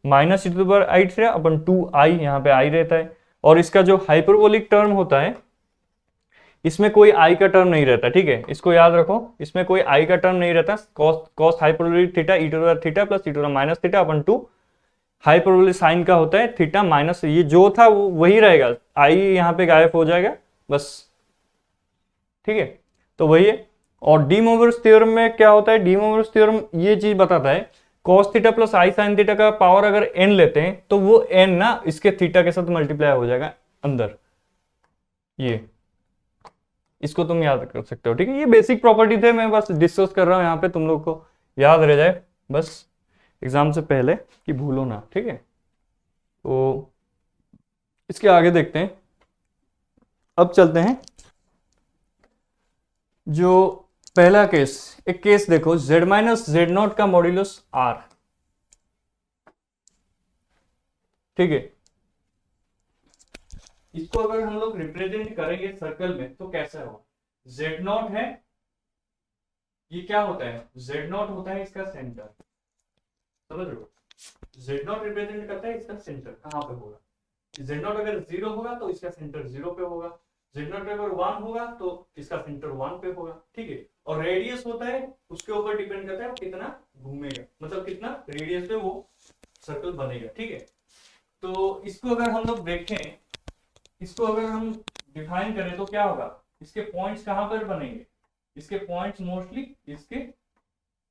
minus e to the power i theta upon 2i, यहाँ पे i रहता है। और इसका जो hyperbolic term होता है इसमें कोई i का टर्म नहीं रहता, ठीक है, इसको याद रखो, इसमें कोई i का टर्म नहीं रहता। Cos hyperbolic theta e to the power theta plus e to the minus theta upon 2, hyperbolic sine का होता है थीटा माइनस, ये जो था वो वही रहेगा, i यहाँ पे गायब हो जाएगा बस, ठीक है, तो वही है। और डी मोवरस थ्योरम में क्या होता है, डी मोवरस थ्योरम ये चीज बताता है cos थीटा प्लस आई साइन थीटा का पावर अगर n लेते हैं तो वो n ना इसके थीटा के साथ मल्टीप्लाई हो जाएगा अंदर, ये इसको तुम याद कर सकते हो, ठीक है। ये बेसिक प्रॉपर्टी थे, मैं बस डिस्कस कर रहा हूं यहाँ पे, तुम लोग को याद रह जाए बस एग्जाम से पहले कि भूलो ना, ठीक है। तो इसके आगे देखते हैं, अब चलते हैं जो पहला केस, एक केस देखो z माइनस जेड नॉट का मॉड्यूलस r, ठीक है। इसको अगर हम लोग रिप्रेजेंट करेंगे सर्कल में तो कैसा होगा, z नॉट है, ये क्या होता है, z नॉट होता है इसका सेंटर, समझ रहे हो, z नॉट रिप्रेजेंट करता है इसका सेंटर कहां पे होगा, z नॉट अगर 0 होगा तो इसका सेंटर 0 पे होगा, z नॉट अगर 1 होगा तो इसका सेंटर 1 पे होगा, ठीक है। और रेडियस होता है उसके ऊपर डिपेंड करता है कितना घूमेगा, मतलब कितना रेडियस पे वो सर्कल बनेगा, ठीक है। तो इसको अगर हम लोग देखें, इसको अगर हम डिफाइन करें तो क्या होगा, इसके पॉइंट्स कहां पर बनेंगे, इसके पॉइंट्स मोस्टली इसके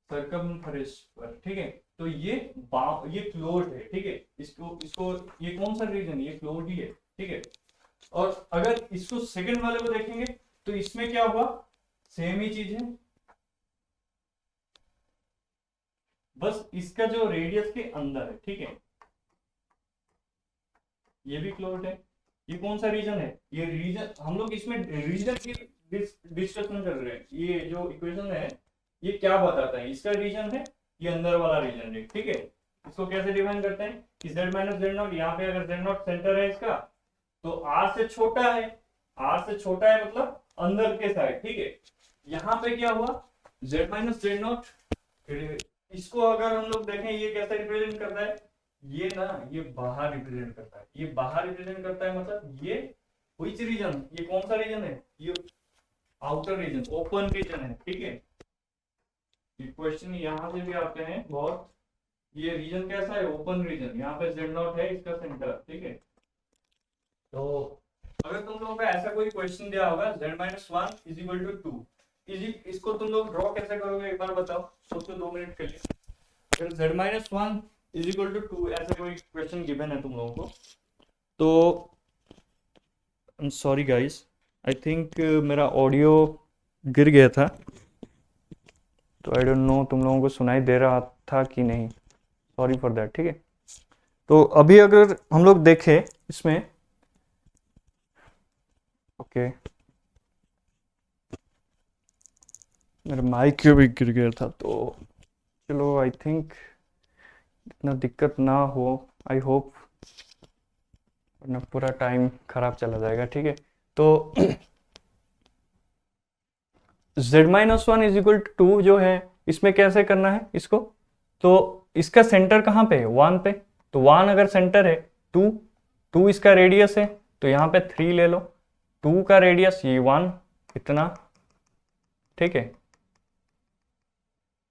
सर्कमफ्रेंस पर, ठीक है। तो ये क्लोज्ड है, ठीक है, इसको ये कौन सा रीजन, ये क्लोज्ड ही है, ठीक है। और अगर इसको सेकंड वाले को देखेंगे तो इसमें क्या हुआ, सेम ही चीज है, बस इसका जो रेडियस के अंदर है, ठीक है, ये भी क्लोज्ड है। ये कौन सा रीजन है, ये रीजन, हम लोग इसमें रीजन की डिस्कशन कर रहे हैं, ये जो इक्वेशन है ये क्या बताता है, इसका रीजन है, ये अंदर वाला रीजन है, ठीक है। इसको कैसे डिफाइन करते हैं कि z माइनस जेड नॉट, यहाँ पे अगर जेड नॉट सेंटर है इसका तो r से छोटा है, r से छोटा है मतलब अंदर के साइड, ठीक है। यहाँ पे क्या हुआ, z माइनस जेड नॉट, इसको अगर हम लोग देखें ये कैसे रिप्रेजेंट करता है, ये ना ये बाहर रिप्रेजेंट करता है, ये बाहर रिप्रेजेंट करता है, मतलब ये व्हिच रीजन, ये कौन सा रीजन है, ये आउटर रीजन, ओपन रीजन है, ठीक है। ये क्वेश्चन यहाँ से भी आते हैं बहुत, ये रीजन कैसा है, ओपन रीजन, यहाँ पे जेड नॉट है इसका सेंटर, ठीक है। तो अगर तुम लोगों को ऐसा कोई क्वेश्चन दिया होगा z minus 1 is equal to 2, इसको तुम लोग ड्रॉ कैसे करोगे एक बार बताओ, सोचो 2 मिनट के लिए। अगर z minus 1 is equal to 2 ऐसा कोई क्वेश्चन गिवन है तुम लोगों को, तो I am sorry guys, I think मेरा ऑडियो गिर गया था, तो आई डोंट नो तुम लोगों को सुनाई दे रहा था कि नहीं, सॉरी फॉर दैट, ठीक है। तो अभी अगर हम लोग देखें इसमें, ओके मेरा माइक भी गिर गया था, तो चलो आई थिंक इतना दिक्कत ना हो, आई होप, वरना पूरा टाइम खराब चला जाएगा, ठीक है। तो z minus 1 is equal to 2 जो है, इसमें कैसे करना है इसको, तो इसका सेंटर कहाँ पे है, 1 पे, तो 1 अगर सेंटर है, 2 इसका रेडियस है, तो यहाँ पे 3 ले लो, 2 का रेडियस ये 1 इतना, ठीक है।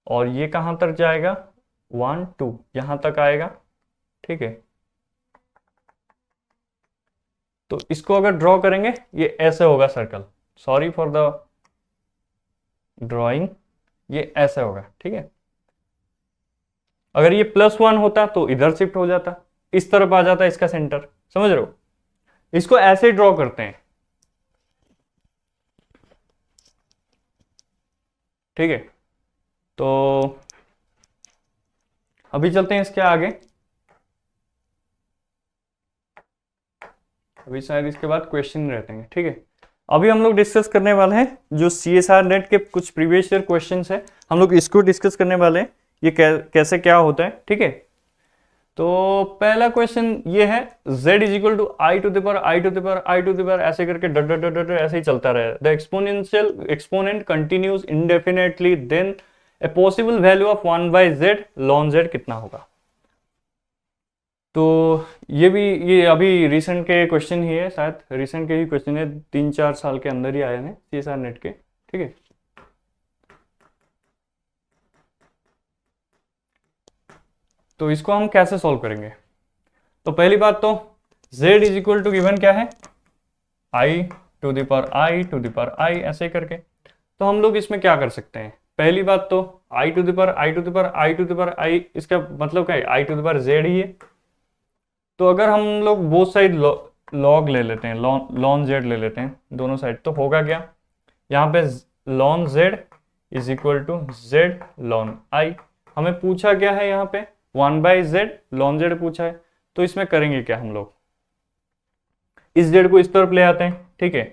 और ये कहाँ तक जाएगा, 1 2 यहाँ तक आएगा, ठीक है। तो इसको अगर ड्रॉ करेंगे ये ऐसे होगा circle, sorry for the drawing, ये ऐसे होगा, ठीक है। अगर ये +1 होता तो इधर शिफ्ट हो जाता, इस तरफ आ जाता इसका सेंटर, समझ रहे हो। इसको ऐसे ड्रॉ करते हैं, ठीक है। तो अभी चलते हैं इसके आगे, अभी शायद इसके बाद क्वेश्चन रहते हैं, ठीक है। अभी हम लोग डिस्कस करने वाले हैं जो CSR नेट के कुछ प्रीवियस ईयर क्वेश्चंस है, हम लोग इसको डिस्कस करने वाले हैं, ये कैसे क्या होता है, ठीक है। तो पहला क्वेश्चन ये है, z is equal to i to the power i to the power i to the power ऐसे करके डट डट डट ऐसे ही चलता रहे, the exponential exponent continues indefinitely, then a possible value of 1 by z ln z कितना होगा। तो ये अभी रिसेंट के क्वेश्चन ही है, शायद रिसेंट के ही क्वेश्चन है, 3-4 साल के अंदर ही आए हैं CSR नेट के, ठीक है। तो इसको हम कैसे सॉल्व करेंगे? तो पहली बात तो z is equal to given क्या है, i to the power i to the power i ऐसे करके। तो हम लोग इसमें क्या कर सकते हैं, पहली बात तो i to the power i to the power i to the power i, इसका मतलब क्या है, i to the power z ही है। तो अगर हम लोग बोथ साइड लॉग ले लेते हैं, ln z ले लेते हैं दोनों साइड, तो होगा क्या, यहाँ पे ln z is equal to z ln i। हमें पूछा क्या है यहाँ पे 1 बाई z ln z पूछा है। तो इसमें करेंगे क्या, हम लोग इस z को इस तरफ ले आते हैं, ठीक है।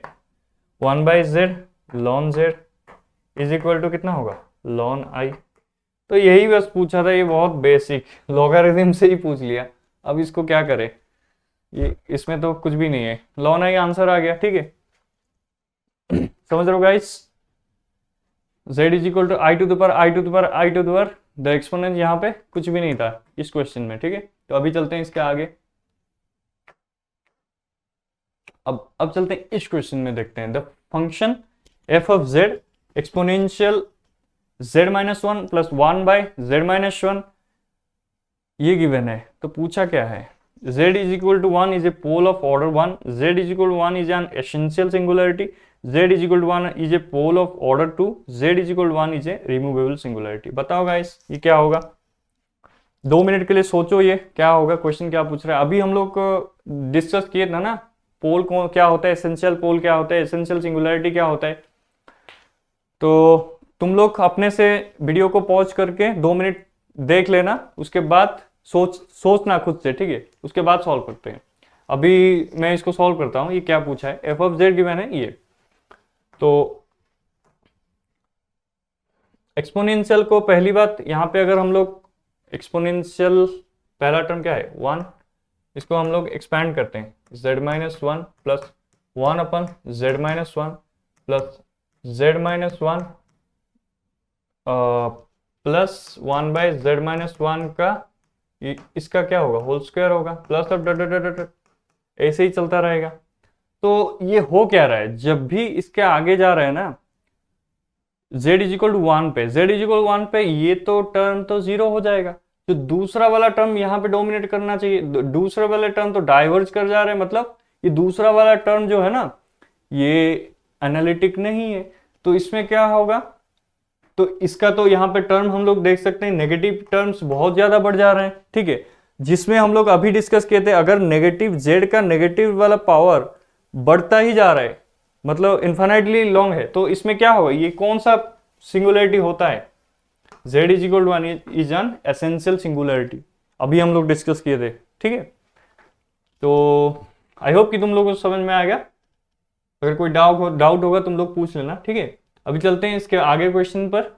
1 by z ln z is equal to कितना होगा, ln i। तो यही बस पूछा था, ये बहुत बेसिक लॉगरिथम से ही पूछ लिया। अब इसको क्या करें, ये इसमें तो कुछ भी नहीं है, ln i आंसर आ गया, ठीक है। समझ रहे हो guys, z is equal to i to the power i to the power i to the power, the exponent यहाँ पे कुछ भी नहीं था इस क्वेश्चन में, ठीक है। तो अभी चलते हैं इसके आगे, अब चलते हैं इस क्वेश्चन में, देखते हैं the function f of z exponential z minus 1 plus 1 by z minus 1, ये गिवन है। तो पूछा क्या है, z is equal to 1 is a pole of order 1, z is equal to 1 is an essential singularity, z is equal to 1 is a pole of order 2, z is equal to 1 is a removable singularity. बताओ guys ये क्या होगा, 2 minute के लिए सोचो ये क्या होगा, क्वेश्चन क्या पूछ रहा है। अभी हम लोग डिस्कस किए था ना, पोल को क्या होता है, एसेंशियल पोल क्या होता है, एसेंशियल सिंगुलरिटी क्या होता है। तो तुम लोग अपने से वीडियो को पॉज करके 2 मिनट देख लेना, उसके बाद सोचना खुद से, ठीक है। उसके बाद सॉल्व करते हैं। अभी मैं इसको सॉल्व करता हूँ, ये क्या पूछा है, एफ ऑफ जेड गिवन है ये। तो एक्सपोनेंशियल को पहली बात यहाँ पे अगर हम लोग एक्सपोनेंशियल पहला टर्म क्या है 1, इसको हम लोग एक्सपैंड करते हैं, z minus 1 plus 1 upon z minus 1 plus z minus 1 plus 1 by z minus 1 का इसका क्या होगा, होल स्क्वायर होगा, प्लस अब डट डट डट ऐसे ही चलता रहेगा। तो ये हो क्या रहा है, जब भी इसके आगे जा रहे हैं ना z इज इक्वल टू 1 पे, z इज इक्वल 1 पे, ये तो टर्म तो 0 हो जाएगा। तो दूसरा वाला टर्म यहाँ पे डोमिनेट करना चाहिए, दूसरा वाला टर्म तो डाइवर्ज कर जा रहे हैं, मतलब ये दूसरा वाला टर्म जो है ना ये एनालिटिक नहीं है। तो इसमें क्या होगा, तो इसका तो यहाँ पे टर्म हम लोग देख सकते हैं, नेगेटिव टर्म्स बहुत ज्यादा बढ़ जा रहे हैं, ठीक है। जिसमें हम लोग अभी डिस्कस किए थे, अगर नेगेटिव z का नेगेटिव वाला पावर बढ़ता ही जा रहा है, मतलब इन्फिनिटली लॉन्ग है, तो इसमें क्या होगा, ये कौन सा सिंगुलरिटी होता है, z is equal to 1 is an essential singularity, अभी हम लोग डिस्कस किए थे, ठीक है। तो आई होप कि तुम लोगों को समझ में आ गया। अगर कोई डाउट होगा तुम लोग पूछ लेना, ठीक है। अभी चलते हैं इसके आगे क्वेश्चन पर।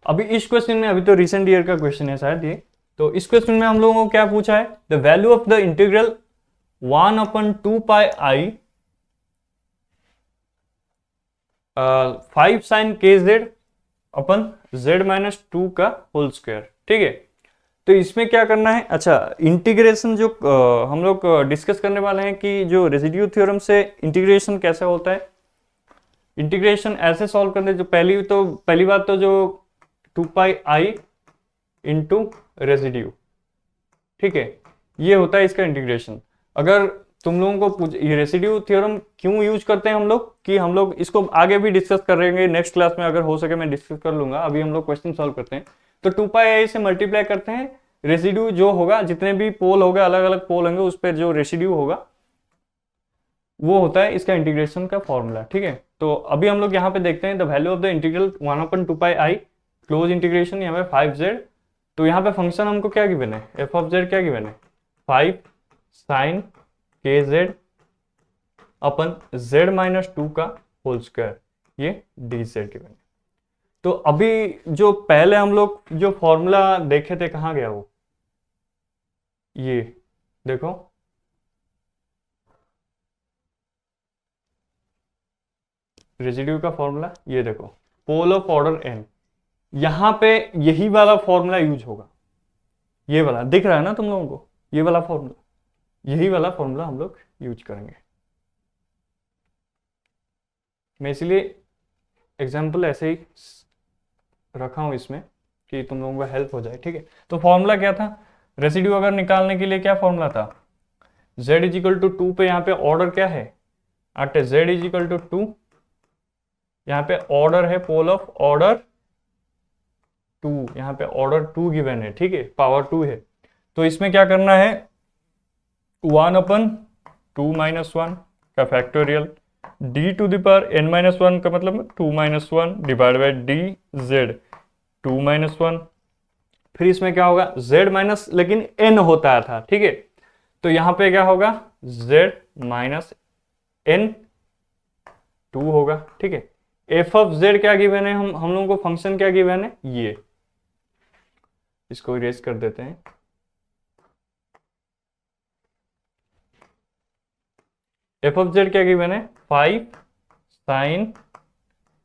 अभी इस क्वेश्चन में, अभी तो रिसेंट ईयर का क्वेश्चन है शायद ये, तो इस क्वेश्चन में हम लोगों को क्या पूछा है, the value of the integral 1/2 pi i 5 sine के जेड अपन z माइनस 2 का होल स्क्वायर, ठीक है। तो इसमें क्या करना है, अच्छा इंटीग्रेशन जो हम लोग डिस्कस करने वाले हैं कि जो रेसिड्यू थ्योरम से इंटीग्रेशन कैसे होता है, इंटीग्रेशन ऐसे सॉल्व करने, जो पहली बात तो जो 2 पाई आई इंटू रेसिड्यू, ठीक है, ये होता है इसका इंटीग्रेशन। अगर तुम लोगों को ये रेसिड्यू थ्योरम क्यों यूज करते हैं हम लोग, कि हम लोग इसको आगे भी डिस्कस करेंगे नेक्स्ट क्लास में, अगर हो सके मैं डिस्कस कर लूंगा। अभी हम लोग क्वेश्चन सॉल्व करते हैं, तो 2 पाई आई से मल्टीप्लाई करते हैं, रेसिड्यू जो होगा, जितने भी पोल होगा, अलग अलग पोल होंगे, उस पर जो रेसिड्यू होगा वो होता है इसका इंटीग्रेशन का फॉर्मूला, ठीक है। तो अभी हम लोग यहाँ पे देखते हैं the value of the integral 1/2 pi I close integration, यहाँ पे 5z। तो यहाँ पे फंक्शन हमको क्या गिवन है, एफ ऑफ जेड क्या गिवन है, 5 साइन के जेड अपन z माइनस 2 का होल स्क्वायर, ये डी जेड गिवन है। तो अभी जो पहले हम लोग जो फॉर्मूला देखे थे, कहाँ गया वो, ये देखो, रेसिड्यू का फॉर्मूला ये देखो, पोल ऑफ ऑर्डर n, यहां पे यही वाला फॉर्मूला यूज होगा, ये वाला दिख रहा है ना तुम लोगों को, ये वाला फॉर्मूला, यही वाला फॉर्मूला हम लोग यूज करेंगे। मैं इसलिए एग्जाम्पल ऐसे ही रखा हूं इसमें कि तुम लोगों को हेल्प हो जाए, ठीक है। तो फॉर्मूला क्या था, रेसिड्यू अगर निकालने के लिए क्या फॉर्मूला था, z इज इक्वल टू 2 पे यहाँ पे ऑर्डर क्या है, अट z इज इक्वल टू 2, यहाँ पे ऑर्डर है पोल ऑफ ऑर्डर 2, यहाँ पे ऑर्डर 2 गिवन है, ठीक है, पावर 2 है। तो इसमें क्या करना है, 1/2 - 1 का factorial, d to the power n-1 का मतलब 2-1 डिवाइड बाई dz 2-1, फिर इसमें क्या होगा z माइनस, लेकिन n होता था, ठीक है, तो यहां पे क्या होगा z माइनस n 2 होगा, ठीक है। f ऑफ z क्या गिवन है, हम लोगों को फंक्शन क्या गिवन है, ये, इसको इरेज कर देते हैं। f ऑफ z क्या गिवन है, 5 sin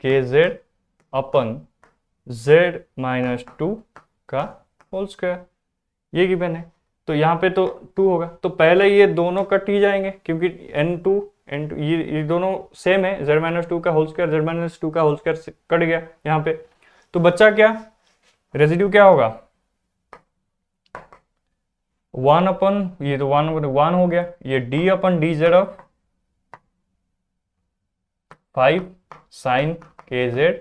kz अपन z माइनस 2 का होल स्क्वायर, ये गिवन है। तो यहाँ पे तो 2 होगा, तो पहले ये दोनों कट ही जाएंगे क्योंकि n2 ये दोनों सेम है, z माइनस 2 का होल स्क्वायर, z माइनस 2 का होल स्क्वायर कट गया यहाँ पे, तो बच्चा क्या, रेसिड्यू क्या होगा 1 अपन, ये तो 1 हो गया, ये d upon dz of 5 sin kz,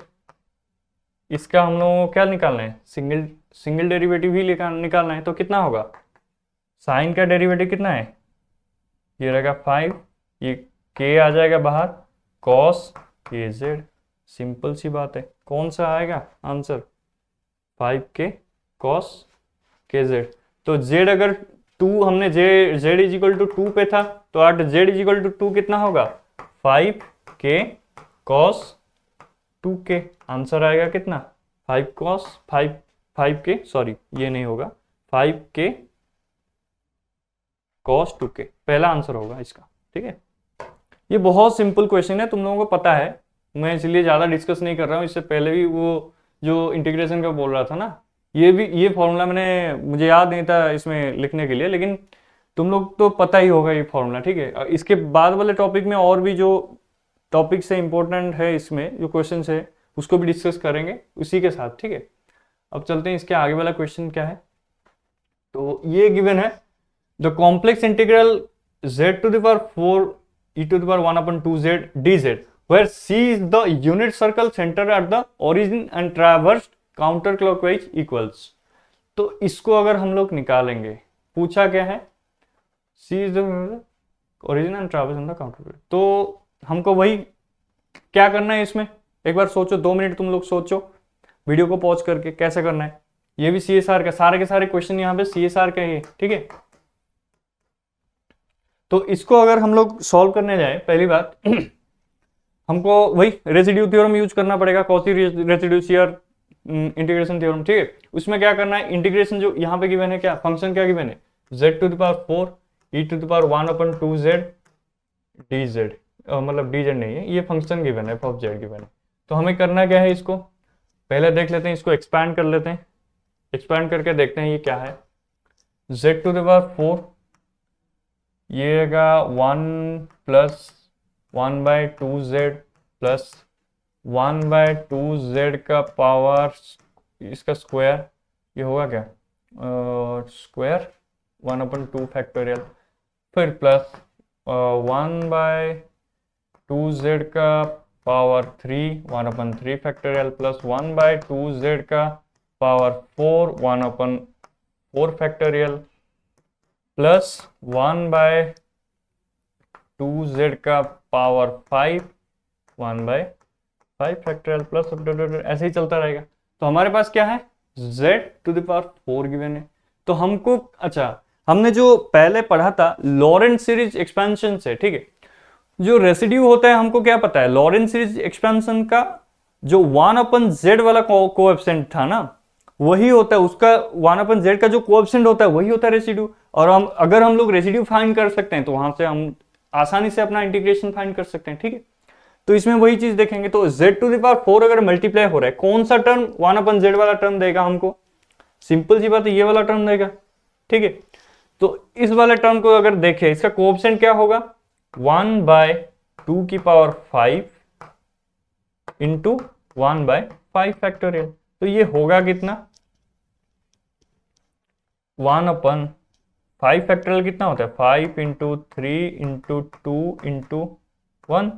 इसका हम लोगों को क्या निकालना है, सिंगल डेरिवेटिव ही निकालना है, तो कितना होगा, साइन का डेरिवेटिव कितना है, ये रहेगा 5, ये k आ जाएगा बाहर, cos kz, सिंपल सी बात है, कौन सा आएगा आंसर, 5k cos kz। तो z अगर 2 हमने z इज इक्वल टू 2 पे था, तो आज z इज इक्वल टू 2 कितना होगा, 5k cos 2k, आंसर आएगा कितना 5k, सॉरी ये नहीं होगा, 5k cos 2k, पहला आंसर होगा इसका, ठीक है। ये बहुत सिंपल क्वेश्चन है, तुम लोगों को पता है, मैं इसलिए ज़्यादा डिस्कस नहीं कर रहा हूँ, इससे पहले भी वो जो इंटीग्रेशन का बोल रहा था ना, ये फॉर्मूला मुझे याद नहीं था इसमें लिखने के लिए, लेकिन तुम लोग तो पता ही होगा ये फॉर्मूला, ठीक है। इसके बाद वाले टॉपिक में और भी जो टॉपिक से इंपॉर्टेंट है, इसमें जो क्वेश्चन है उसको भी डिस्कस करेंगे उसी के साथ, ठीक है। अब चलते हैं इसके आगे वाला क्वेश्चन क्या है, तो ये गिवन है, the complex integral z to the power 4 e to the power 1/2z dz where c is the unit circle center at the origin and traversed counterclockwise equals। तो इसको अगर हम लोग निकालेंगे, पूछा क्या है, c is the origin and traversed in the counterclockwise, तो हमको वही क्या करना है इसमें, एक बार सोचो, 2 मिनट तुम लोग सोचो, वीडियो को पॉज करके कैसे करना है। ये भी CSR का, सारे के सारे क्वेश्चन यहाँ पे CSR का ही, ठीक है। तो इसको अगर हम लोग सॉल्व करने जाए, पहली बात हमको वही रेसिड्यू थ्योरम यूज करना पड़ेगा, Cauchy residue share integration theorem, ठीक है। उसमें क्या करना है, इंटीग्रेशन जो यहाँ पे गिवन है, क्या फंक्शन क्या गिवन है, z to the power 4 e to the power 1/2z dz, मतलब dz नहीं है, ये फंक्शन गिवन है, f ऑफ z गिवन है। तो हमें करना क्या है, इसको पहले देख लेते हैं, इसको एक्सपैंड कर लेते हैं, एक्सपैंड करके देखते हैं ये क्या है, z टू द पावर 4, ये रहेगा 1 + 1/2z प्लस 1/2z का पावर इसका स्क्वायर, ये होगा क्या स्क्वायर 1/2 फैक्टोरियल, फिर प्लस 1/2z का पावर 3 1/3 फैक्टोरियल प्लस 1/2z का पावर 4 1/4 फैक्टोरियल प्लस 1/2z का पावर 5 1/5 फैक्टोरियल प्लस ऐसे ही चलता रहेगा। तो हमारे पास क्या है z to the power 4 given है। तो हमको अच्छा हमने जो पहले पढ़ा था लॉरेंट सीरीज एक्सपेंशन से, ठीक है, जो रेसिड्यू होता है हमको क्या पता है, लॉरेंट सीरीज एक्सपेंशन का जो 1/z वाला कोएफिशिएंट था ना, वही होता है उसका 1/z का जो कोएफिशिएंट होता है वही होता है रेसिड्यू। और अगर हम लोग रेसिड्यू फाइंड कर सकते हैं तो वहां से हम आसानी से अपना इंटीग्रेशन फाइंड कर सकते हैं, ठीक है। तो इसमें वही चीज देखेंगे, तो z⁴ अगर मल्टीप्लाई हो रहा है, कौन सा टर्म 1/z वाला टर्म देगा हमको? सिंपल सी बात है, ये वाला टर्म देगा, ठीक है। तो इस वाले टर्म को अगर देखें, इसका कोएफिशिएंट क्या होगा? 1/2⁵ इंटू 1/5 फैक्टोरियल। तो ये होगा कितना? 1/5 फैक्टोरियल कितना होता है? 5 × 3 × 2 × 1,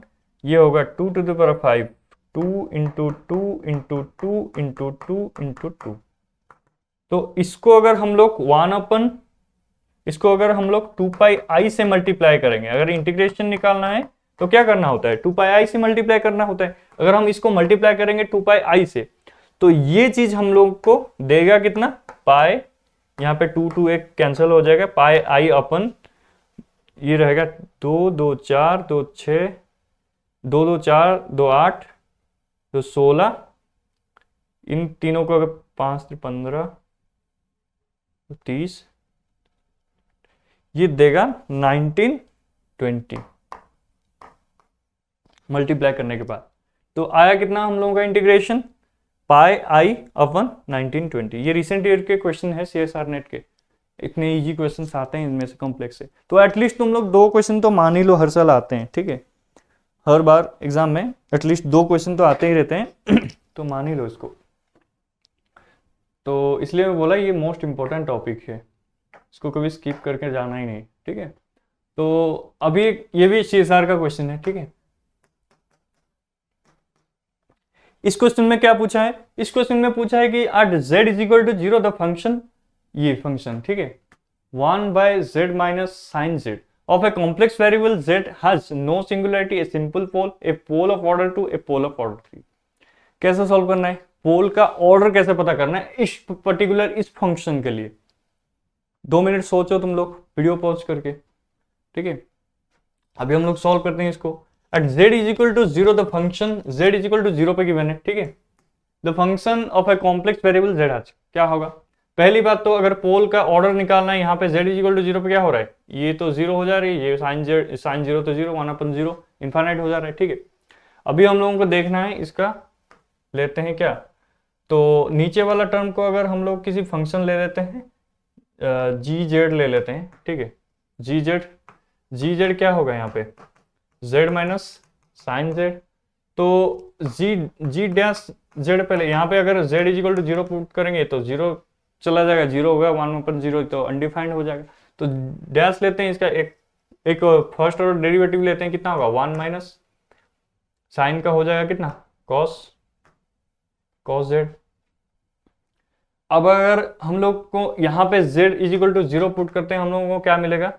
ये होगा 2⁵, 2 × 2 × 2 × 2 × 2। तो इसको अगर हम लोग 2πi से मल्टीप्लाई करेंगे, अगर इंटीग्रेशन निकालना है तो क्या करना होता है? 2πi से मल्टीप्लाई करना होता है। अगर हम इसको मल्टीप्लाई करेंगे 2πi से, तो ये चीज हम लोग को देगा कितना? पाई, यहाँ पे 2 1 कैंसिल हो जाएगा, पाई आई अपन ये रहेगा 2 2 4 2 6 2 2 4 2 8 2 16, इन तीनों को अगर 5 3 15 30, ये देगा 19 20 मल्टीप्लाई करने के बाद। तो आया कितना हम लोगों का इंटीग्रेशन? πi/1920। ये रिसेंट ईयर के क्वेश्चन है CSR नेट के, इतने इजी क्वेश्चन आते हैं इनमें से कॉम्प्लेक्स से। तो एटलीस्ट तुम लोग 2 क्वेश्चन तो मान ही लो, हर साल आते हैं, ठीक है। हर बार एग्जाम में एटलीस्ट 2 क्वेश्चन तो आते ही रहते हैं तो मान ही लो इसको। तो इसलिए मैं बोला ये मोस्ट इंपॉर्टेंट टॉपिक है, इसको कभी स्किप करके जाना ही नहीं, ठीक है। तो अभी ये भी CSR का क्वेश्चन है, ठीक है। इस क्वेश्चन में क्या पूछा है? इस क्वेश्चन में पूछा है कि एट z = 0 द फंक्शन, ये फंक्शन, ठीक है, 1/z - sin z of a complex variable z has no singularity, a simple pole, a pole of order 2, a pole of order 3। कैसे सॉल्व करना है? पोल का ऑर्डर कैसे पता करना है इस पर्टिकुलर इस फंक्शन के लिए? 2 मिनट सोचो तुम लोग वीडियो पॉज करके, ठीक है। अभी हम लोग सॉल्व करते हैं इसको। At z = 0 the function, z = 0 पे गिवन है, ठीक है। The function of a complex variable z आज क्या होगा? पहली बात तो अगर पोल का ऑर्डर निकालना है, यहाँ पे z = 0 पे क्या हो रहा है? ये तो 0 हो जा रही है, ये साइन 0 तो 0, 1/0 इन्फाइनाइट हो जा रहा है, ठीक है। अभी हम लोगों को देखना है इसका, लेते हैं क्या, तो नीचे वाला टर्म को अगर हम लोग किसी फंक्शन ले लेते हैं, gz ले लेते हैं, ठीक है। gz क्या होगा यहाँ पे? z माइनस साइन z, तो g डैश z पहले, यहाँ पे अगर z = 0 पुट करेंगे तो 0 चला जाएगा, 0 होगा, 1/0 तो अनडिफाइंड हो जाएगा। तो डैश लेते हैं इसका, एक फर्स्ट ऑर्डर डेरिवेटिव लेते हैं, कितना होगा? 1 माइनस साइन का हो जाएगा कितना? cos z। अब अगर हम लोग को यहाँ पे z = 0 पुट करते हैं, हम लोगों को क्या मिलेगा?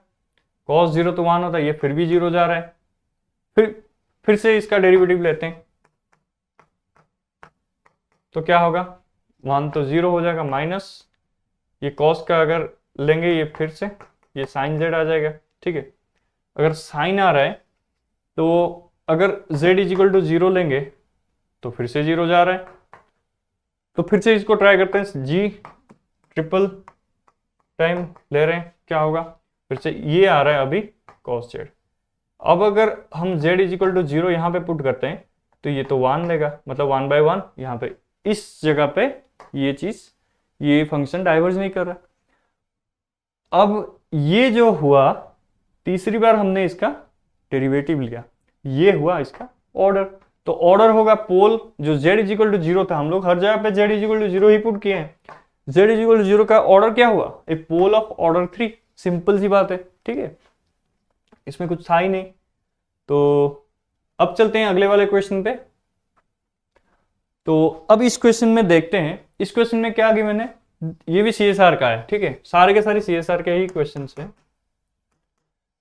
cos 0 तो 1 होता है, ये फिर भी 0 जा रहा है, फिर से इसका डेरिवेटिव लेते हैं तो क्या होगा? 1 तो 0 हो जाएगा, माइनस ये cos का अगर लेंगे, ये फिर से ये sin z आ जाएगा, ठीक है। अगर sin आ रहा है तो अगर z = 0 लेंगे तो फिर से 0 जा रहा है, तो फिर से इसको ट्राई करते हैं, g ट्रिपल टाइम ले रहे हैं, क्या होगा? फिर से ये आ रहा है अभी cos z। अब अगर हम z = 0 यहाँ पे पुट करते हैं तो ये तो 1 देगा, मतलब 1/1 यहाँ पे इस जगह पे ये चीज, ये फंक्शन डाइवर्ज नहीं कर रहा। अब ये जो हुआ, तीसरी बार हमने इसका डेरिवेटिव लिया, ये हुआ इसका ऑर्डर। तो ऑर्डर होगा पोल, जो z = 0 था, हम लोग हर जगह पे z = 0 ही पुट किए हैं, z = 0 का ऑर्डर क्या हुआ? ए पोल ऑफ ऑर्डर 3। सिंपल सी बात है, ठीक है, इसमें कुछ था ही नहीं। तो अब चलते हैं अगले वाले क्वेश्चन पे। तो अब इस क्वेश्चन में देखते हैं, इस क्वेश्चन में क्या गिवन है, ये भी CSR का है, ठीक है, सारे के सारे CSR के ही क्वेश्चन है।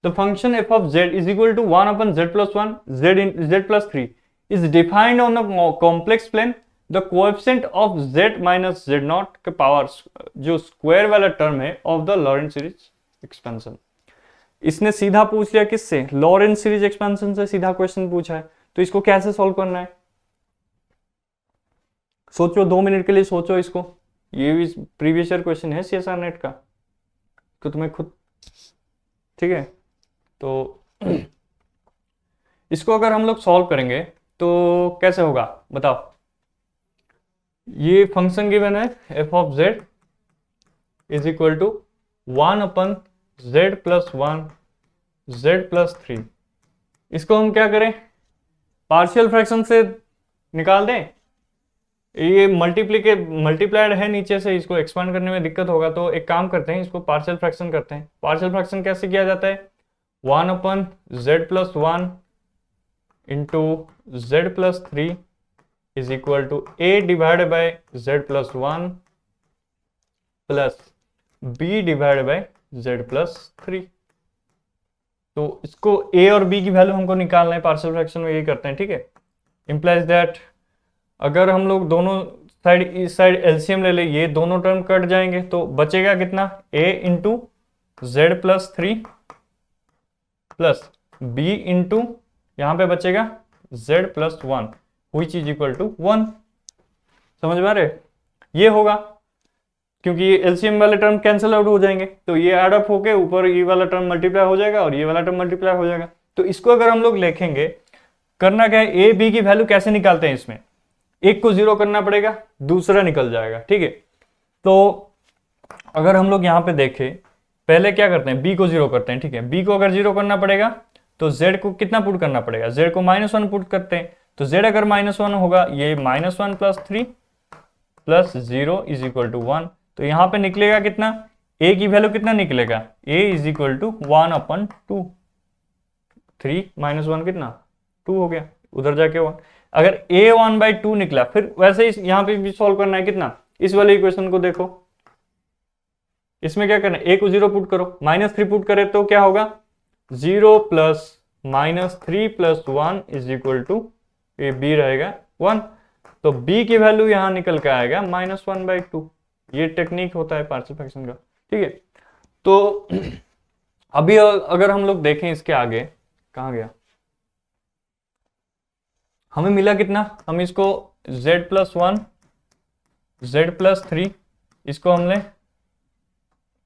The function f of z is equal to 1/z+1 z+3 is defined on a complex plane, the coefficient of z minus z0 के पावर, जो स्क्वायर वाला टर्म है, of the Laurent series expansion. इसने सीधा पूछ लिया किससे? लॉरेंट सीरीज एक्सपेंशन से सीधा क्वेश्चन पूछा है। तो इसको कैसे सॉल्व करना है? सोचो, 2 मिनट के लिए सोचो इसको, ये भी प्रीवियस ईयर क्वेश्चन है CSR नेट का, तो तुम्हें खुद, ठीक है। तो इसको अगर हम लोग सॉल्व करेंगे तो कैसे होगा बताओ। ये फंक्शन गिवन है f of z is equal to 1/z+1 z+3। इसको हम क्या करें, पार्शियल फ्रैक्शन से निकाल दें। ये मल्टीप्लाइड है नीचे से, इसको एक्सपांड करने में दिक्कत होगा, तो एक काम करते हैं, इसको पार्शियल फ्रैक्शन करते हैं। पार्शियल फ्रैक्शन कैसे किया जाता है, 1/z+1 into z+3 is equal to a divide by z+1 plus b divide by z+3। तो इसको a और b की वैल्यू हमको निकालना है, पार्शियल फ्रैक्शन में यही करते हैं, ठीक है। इंप्लाइज दैट अगर हम लोग दोनों साइड, इस साइड एलसीएम ले ले, ये दोनों टर्म कट जाएंगे, तो बचेगा कितना, a into z+3 plus b into यहाँ पे बचेगा z+1 which is equal to 1। समझ में आ रहे, ये होगा क्योंकि ये एलसीएम वाले टर्म कैंसिल आउट हो जाएंगे, तो ये ऐड अप होके ऊपर ये वाला टर्म मल्टीप्लाई हो जाएगा और ये वाला टर्म मल्टीप्लाई हो जाएगा। तो इसको अगर हम लोग लिखेंगे, करना क्या है, ए बी की वैल्यू कैसे निकालते हैं, इसमें एक को जीरो करना पड़ेगा, दूसरा निकल जाएगा, ठीक है। तो अगर हम लोग यहाँ पे देखें, पहले क्या करते हैं, बी को जीरो करते हैं, ठीक है। बी को अगर जीरो करना पड़ेगा तो जेड को कितना पुट करना पड़ेगा, जेड को -1 पुट करते हैं। तो जेड अगर -1 होगा, ये -1 + 3 + 0 इज इक्वल टू 1। तो यहाँ पे निकलेगा कितना, a की वैल्यू कितना निकलेगा, a इज इक्वल टू 1/2। 3 - 1 कितना, 2 हो गया, उधर जाके 1। अगर a 1/2 निकला, फिर वैसे ही यहाँ पे भी सॉल्व करना है कितना, इस वाले इक्वेशन को देखो, इसमें क्या करना है, a को 0 पुट करो, -3 पुट करे तो क्या होगा, 0 + -3 + 1 इज इक्वल टू, ये b रहेगा 1। तो b की वैल्यू यहाँ निकल के आएगा -1/2। ये टेक्निक होता है पार्शियल फ्रैक्शन का, ठीक है। तो अभी अगर हम लोग देखें इसके आगे, कहाँ गया, हमें मिला कितना, हम इसको z+1 z+3 इसको हमने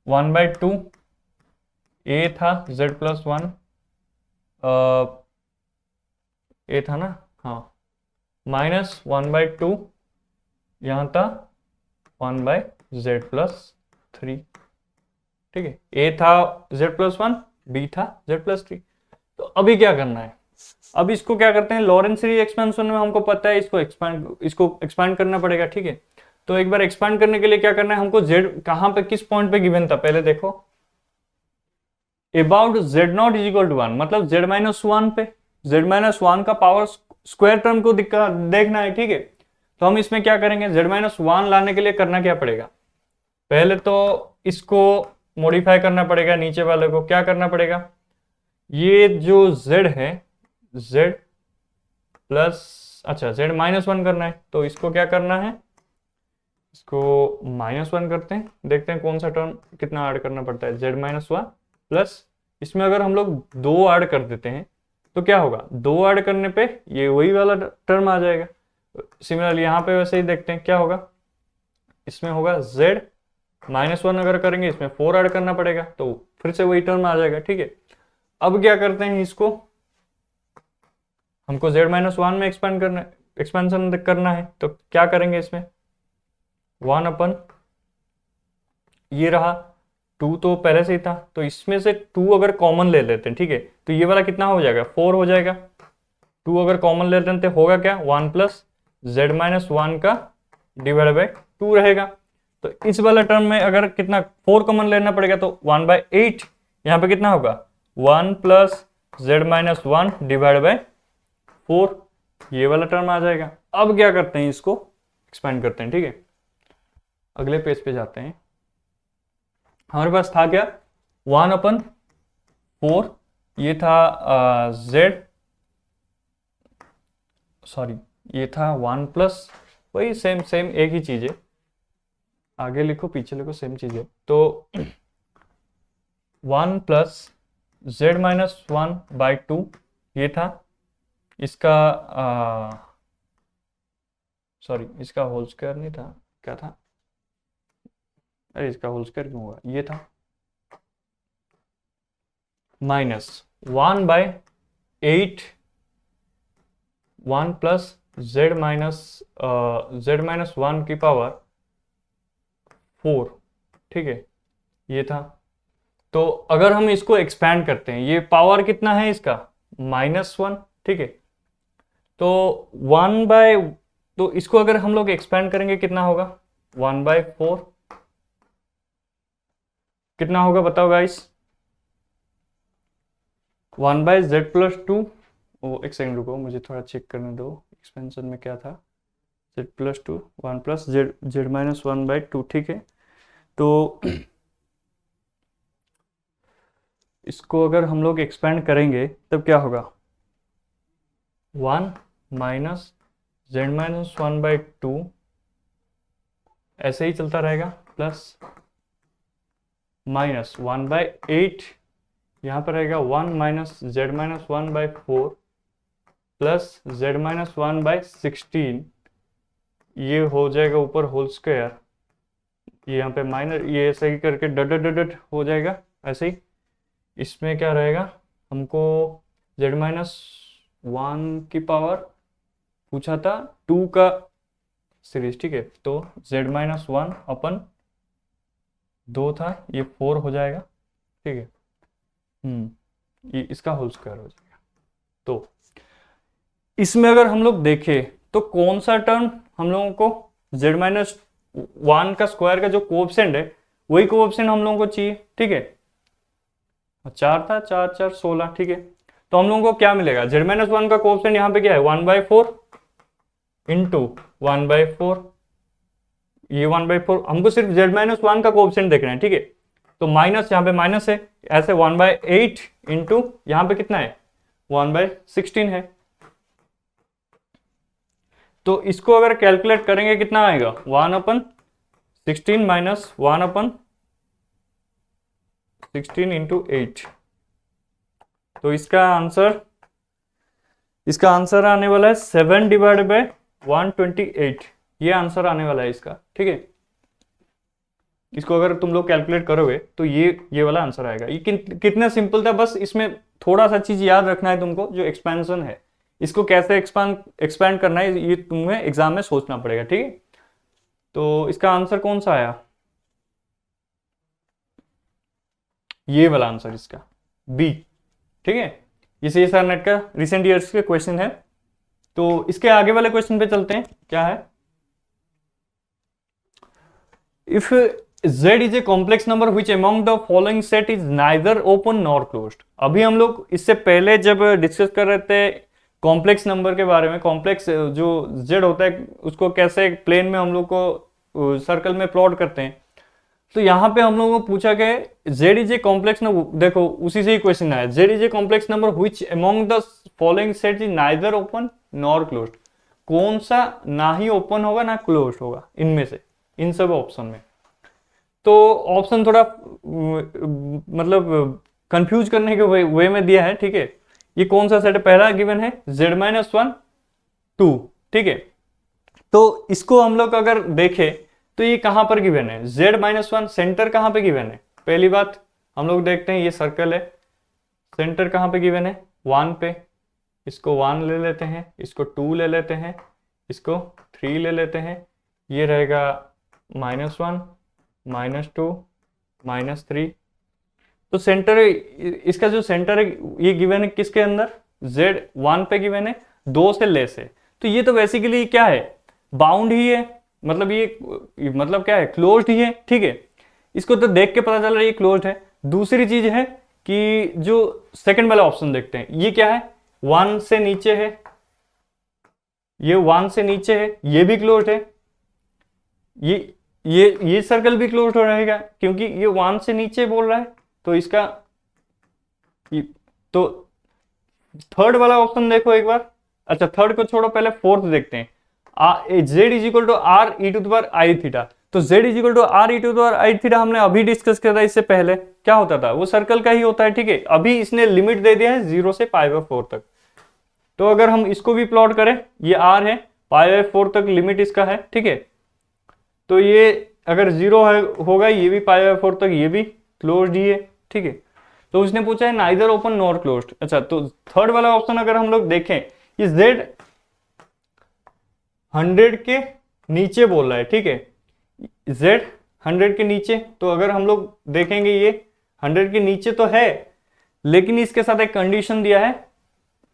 1/2 a था z+1 a था ना, हाँ, -1/2 यहाँ था 1/z+3, ठीक है। a था z+1, b था z+3। तो अभी क्या करना है, अब इसको क्या करते हैं, लॉरेंट सीरीज एक्सपेंशन में हमको पता है इसको एक्सपांड करना पड़ेगा, ठीक है। तो एक बार एक्सपांड करने के लिए क्या करना है हमको, z कहां पे, किस पॉइंट पे गिवन था, पहले देखो, about z0 is equal to 1, मतलब z-1 पे, z-1 का पावर स्क्वायर टर्म को देखना है, ठीक है। तो हम इसमें क्या करेंगे, z-1 लाने के लिए करना क्या पड़ेगा, पहले तो इसको मॉडिफाई करना पड़ेगा, नीचे वाले को क्या करना पड़ेगा, ये जो z है, z प्लस, अच्छा z-1 करना है, तो इसको क्या करना है, इसको -1 करते हैं, देखते हैं कौन सा टर्म कितना ऐड करना पड़ता है, z-1 प्लस, इसमें अगर हम लोग 2 ऐड कर देते हैं तो क्या होगा, 2 ऐड करने पे ये वही वाला टर्म आ जाएगा। सिमिलरली यहाँ पे वैसे ही देखते हैं क्या होगा, इसमें होगा z-1 अगर करेंगे, इसमें 4 ऐड करना पड़ेगा, तो फिर से वही टर्म आ जाएगा, ठीक है। अब क्या करते हैं, इसको हमको z-1 में एक्सपेंशन करना है, तो क्या करेंगे, इसमें 1/, ये रहा 2 तो पहले से ही था, तो इसमें से 2 अगर कॉमन ले लेते हैं, ठीक है, तो ये वाला कितना हो जाएगा, 4 हो जाएगा। 2 अगर कॉमन ले लेते हैं होगा क्या, 1 + z-1 का डिवाइड बाय 2 रहेगा। तो इस वाला टर्म में अगर कितना 4 कॉमन लेना पड़ेगा, तो 1/8 यहाँ पे कितना होगा, 1 + z-1 डिवाइड बाय 4, ये वाला टर्म आ जाएगा। अब क्या करते हैं, इसको एक्सपेंड करते हैं, ठीक है। अगले पेज पे जाते हैं, हमारे पास था क्या, 1/4, ये था ये था 1 +, वही सेम एक ही चीज है, आगे लिखो पीछे लिखो सेम चीज है। तो 1 + z-1/2 ये था, इसका इसका होल स्क्वायर नहीं था, क्या था, अरे इसका होल स्क्वायर क्यों हुआ, ये था -1/8 1 प्लस z-1 की पावर 4, ठीक है, ये था। तो अगर हम इसको एक्सपैंड करते हैं, ये पावर कितना है इसका, -1, ठीक है। तो 1/, तो इसको अगर हम लोग एक्सपैंड करेंगे कितना होगा, 1/4 कितना होगा बताओ गाइस, 1/z+2, वो एक सेकंड रुको मुझे थोड़ा चेक करने दो एक्सपेंशन में क्या था, z+2 1 प्लस z-1/2, ठीक है। तो इसको अगर हम लोग एक्सपेंड करेंगे तब क्या होगा, 1 माइनस z-1/2 ऐसे ही चलता रहेगा, प्लस -1/8 यहाँ पर रहेगा 1 माइनस z-1/4 प्लस z-1/16, ये हो जाएगा ऊपर होल स्क्वायर, ये यहाँ पे माइनस, ये ऐसे ही करके डट हो जाएगा ऐसे ही। इसमें क्या रहेगा, हमको z-1 की पावर पूछा था 2 का सीरीज, ठीक है। तो z-1 अपन 2 था, ये 4 हो जाएगा, ठीक है। ये इसका होल स्क्वायर हो जाएगा। तो इसमें अगर हम लोग देखें तो कौन सा टर्म हम लोगों को z-1 का स्क्वायर का जो कोएफिशिएंट है वही कोएफिशिएंट हम लोगों को चाहिए, ठीक है। 4 था, 4 4 16, ठीक है। तो हम लोगों को क्या मिलेगा, z-1 का कोएफिशिएंट यहाँ पे क्या है 1/4 इंटू 1/4, ये 1/4, हमको सिर्फ z-1 का कोएफिशिएंट देखना है, ठीक है। तो माइनस, यहाँ पे माइनस है, ऐसे 1/8 इंटू यहाँ पे कितना है 1/16 है। तो इसको अगर कैलकुलेट करेंगे कितना आएगा, 1/16 माइनस 1/16 इंटू 8। तो इसका आंसर आने वाला है 7/128, ये आंसर आने वाला है इसका, ठीक है। इसको अगर तुम लोग कैलकुलेट करोगे तो ये वाला आंसर आएगा। ये कितना सिंपल था, बस इसमें थोड़ा सा चीज याद रखना है तुमको, जो एक्सपेंशन है इसको कैसे एक्सपैंड करना है, ये तुम्हें एग्जाम में सोचना पड़ेगा, ठीक है। तो इसका आंसर कौन सा आया, ये वाला आंसर इसका बी, ठीक है। ये CSIR नेट का रिसेंट ईयर्स के क्वेश्चन है। तो इसके आगे वाले क्वेश्चन पे चलते हैं, क्या है, if z is a complex number which among the following set is neither open nor closed। अभी हम लोग इससे पहले जब डिस्कस कर रहे थे कॉम्प्लेक्स नंबर के बारे में, कॉम्प्लेक्स जो z होता है उसको कैसे प्लेन में हम लोग को सर्कल में प्लॉट करते हैं। तो यहाँ पे हम लोगों को पूछा गया z is a complex number, देखो उसी से ही क्वेश्चन आया, z is a complex number which among the following set is neither open nor closed। कौन सा ना ही ओपन होगा ना क्लोज्ड होगा इनमें से, इन सब ऑप्शन में। तो ऑप्शन थोड़ा मतलब कंफ्यूज करने के वे में दिया है, ठीक है। ये कौन सा सेट है, पहला गिवन है z-1 2, ठीक है। तो इसको हम लोग अगर देखें तो ये कहां पर गिवन है, z-1 सेंटर कहां पे गिवन है। पहली बात हम लोग देखते हैं, ये सर्कल है, सेंटर कहां पे गिवन है 1 पे, इसको 1 ले लेते हैं, इसको 2 ले लेते हैं, इसको 3 ले लेते हैं, ये रहेगा -1 -2 -3। तो सेंटर, इसका जो सेंटर है ये गिवन है किसके अंदर, z-1 पे गिवन है, 2 से लेस है। तो ये तो बेसिकली क्या है, बाउंड ही है, मतलब ये मतलब क्या है, क्लोज्ड ही है, ठीक है। इसको तो देख के पता चल रहा है ये क्लोज्ड है। दूसरी चीज है कि जो सेकंड वाला ऑप्शन देखते हैं, ये क्या है 1 से नीचे है, ये 1 से नीचे है, ये भी क्लोज्ड है, ये सर्कल भी क्लोज्ड हो रहेगा क्योंकि ये 1 से नीचे बोल रहा है। तो इसका तो थर्ड वाला ऑप्शन देखो एक बार, अच्छा थर्ड को छोड़ो, पहले फोर्थ देखते हैं, z is equal to r e to the power i theta. तो z is equal to r e to the power i theta हमने अभी डिस्कस किया था, इससे पहले क्या होता था, वो सर्कल का ही होता है, ठीक है। अभी इसने लिमिट दे दिया है 0 से π/4 तक। तो अगर हम इसको भी प्लॉट करें, ये r है, π/4 तक लिमिट इसका है, ठीक है। तो ये अगर 0 है होगा, ये भी π/4 तक ये भी क्लोज्ड ही है, ठीक है। तो उसने पूछा है नाइदर ओपन नॉर क्लोज्ड। अच्छा, तो थर्ड वाला ऑप्शन अगर हम लोग देखें, ये z 100 के नीचे बोल रहा है, ठीक है, z 100 के नीचे। तो अगर हम लोग देखेंगे ये 100 के नीचे तो है, लेकिन इसके साथ एक कंडीशन दिया है,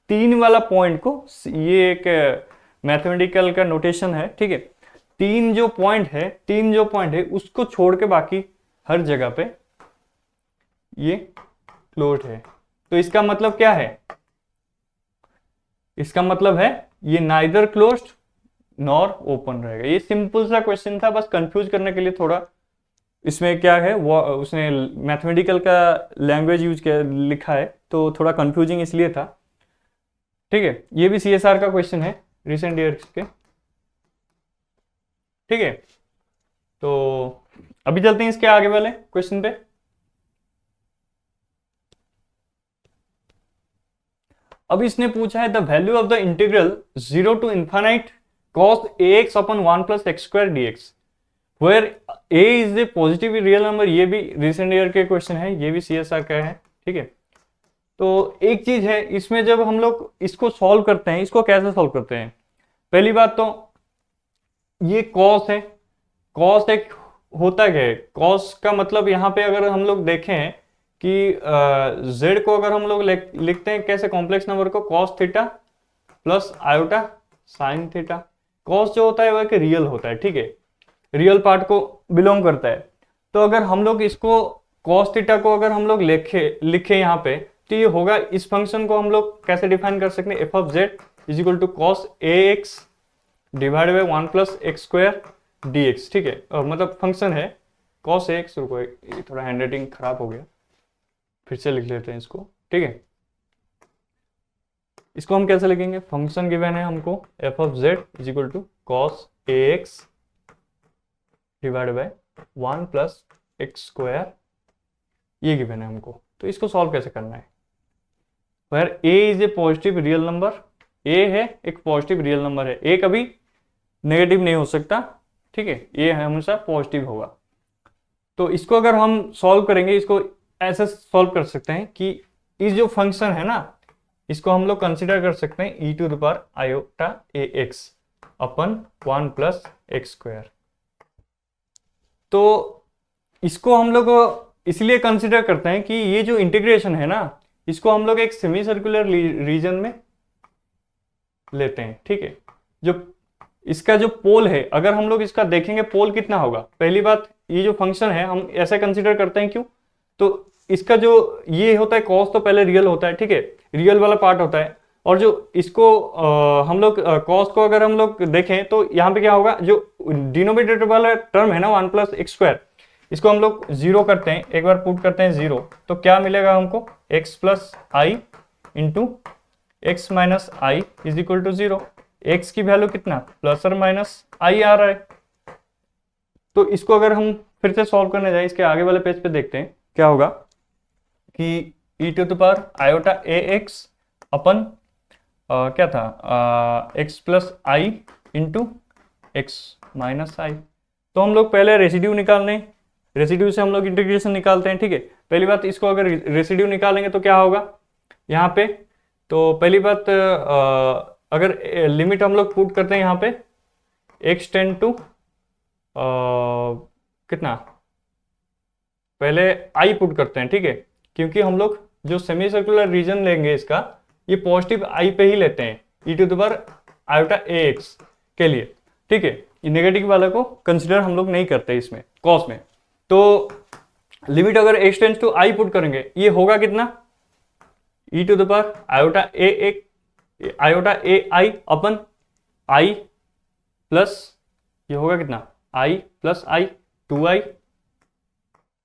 3 वाला पॉइंट को, ये एक मैथमेटिकल का नोटेशन है, ठीक है, 3 जो पॉइंट है उसको छोड़ के बाकी हर जगह पे ये क्लोज्ड है। तो इसका मतलब क्या है? इसका मतलब है ये नाइदर क्लोज्ड नॉर ओपन रहेगा। ये सिंपल सा क्वेश्चन था, बस कंफ्यूज करने के लिए थोड़ा इसमें क्या है वो उसने मैथमेटिकल का लैंग्वेज यूज किया लिखा है, तो थोड़ा कंफ्यूजिंग इसलिए था, ठीक है। ये भी CSR का क्वेश्चन है रिसेंट ईयर्स के, ठीक है। तो अभी चलते हैं इसके आगे वाले क्वेश्चन पे। अब इसने पूछा है the value of the integral 0 to infinite cos ax upon 1 plus x square dx where a is a positive real number। ये भी रिसेंट ईयर के क्वेश्चन है, ये भी CSR का है, ठीक है। तो एक चीज है इसमें, जब हम लोग इसको सॉल्व करते हैं, इसको कैसे सॉल्व करते हैं? पहली बात तो ये कॉस है, कॉस एक होता क्या है? कॉस का मतलब यहाँ पे अगर हम लोग देखें कि z को अगर हम लोग लिखते हैं कैसे, कॉम्प्लेक्स नंबर को cos theta plus iota sine theta. Cos जो होता है वह रियल होता है, ठीक है, रियल पार्ट को बिलोंग करता है। तो अगर हम लोग इसको कॉस थीटा को अगर हम लोग लिखे यहाँ पे, तो ये होगा, इस फंक्शन को हम लोग कैसे डिफाइन कर सकते हैं? f(z) is equal to cos ax divide by 1 plus x square dx, ठीक है। मतलब फंक्शन है कॉस ax। रुको, ये थोड़ा हैंड राइटिंग खराब हो गया, फिर से लिख लेते हैं इसको, ठीक है। इसको हम कैसे लिखेंगे? फंक्शन गिवन है हमको f(z) is equal to cos ax divide by 1 plus x square, ये गिवन है हमको। तो इसको सॉल्व कैसे करना है? Where a is a positive real number, a है एक पॉजिटिव रियल नंबर है, a कभी नेगेटिव नहीं हो सकता, ठीक है, a हमेशा पॉजिटिव होगा। तो इसको अगर हम सॉल्व करेंगे, इसको ऐसे सॉल्व कर सकते हैं कि इस जो फंक्शन है ना, इसको हम लोग कंसिडर कर सकते हैं e⁻iota ax अपन 1 प्लस एक्स स्क्वायर। तो इसको हम लोग इसलिए कंसिडर करते हैं कि ये जो इंटीग्रेशन है ना, इसको हम लोग एक सेमी सर्कुलर रीजन में लेते हैं, ठीक है। जो इसका जो पोल है, अगर हम लोग इसका देखेंगे पोल कितना होगा, पहली बात ये जो फंक्शन है हम ऐसे कंसिडर करते हैं, क्यों? तो इसका जो ये होता है कॉस, तो पहले रियल होता है, ठीक है, रियल वाला पार्ट होता है। और जो इसको हम लोग कॉस को अगर हम लोग देखें तो यहाँ पे क्या होगा, जो डिनोमिनेटर वाला टर्म है ना 1 प्लस एक्स स्क्वायर, इसको हम लोग 0 करते हैं, एक बार पुट करते हैं 0, तो क्या मिलेगा हमको? x plus i into x minus i is equal to 0। x की वैल्यू कितना, प्लस और माइनस आई आ रहा है। तो इसको अगर हम फिर से सॉल्व करने जाए, इसके आगे वाले पेज पे देखते हैं क्या होगा कि e⁻iota ax अपन क्या था, x plus i into x minus आई। तो हम लोग पहले रेसिड्यू निकालने, रेसिड्यू से हम लोग इंटीग्रेशन निकालते हैं, ठीक है। पहली बात, इसको अगर रेसिड्यू निकालेंगे तो क्या होगा यहाँ पे? तो पहली बात, अगर लिमिट हम लोग पुट करते हैं यहाँ पे x टेंड टू कितना, पहले i पुट करते हैं, ठीक है, क्योंकि हम लोग जो सेमी सर्कुलर रीजन लेंगे इसका, ये पॉजिटिव i पे ही लेते हैं e⁻iota ax के लिए, ठीक है। ये नेगेटिव वाला को कंसिडर हम लोग नहीं करते इसमें कॉस में। तो लिमिट अगर x tends to i put करेंगे, ये होगा कितना, e⁻iota ai upon i plus ये होगा कितना, i प्लस i 2i,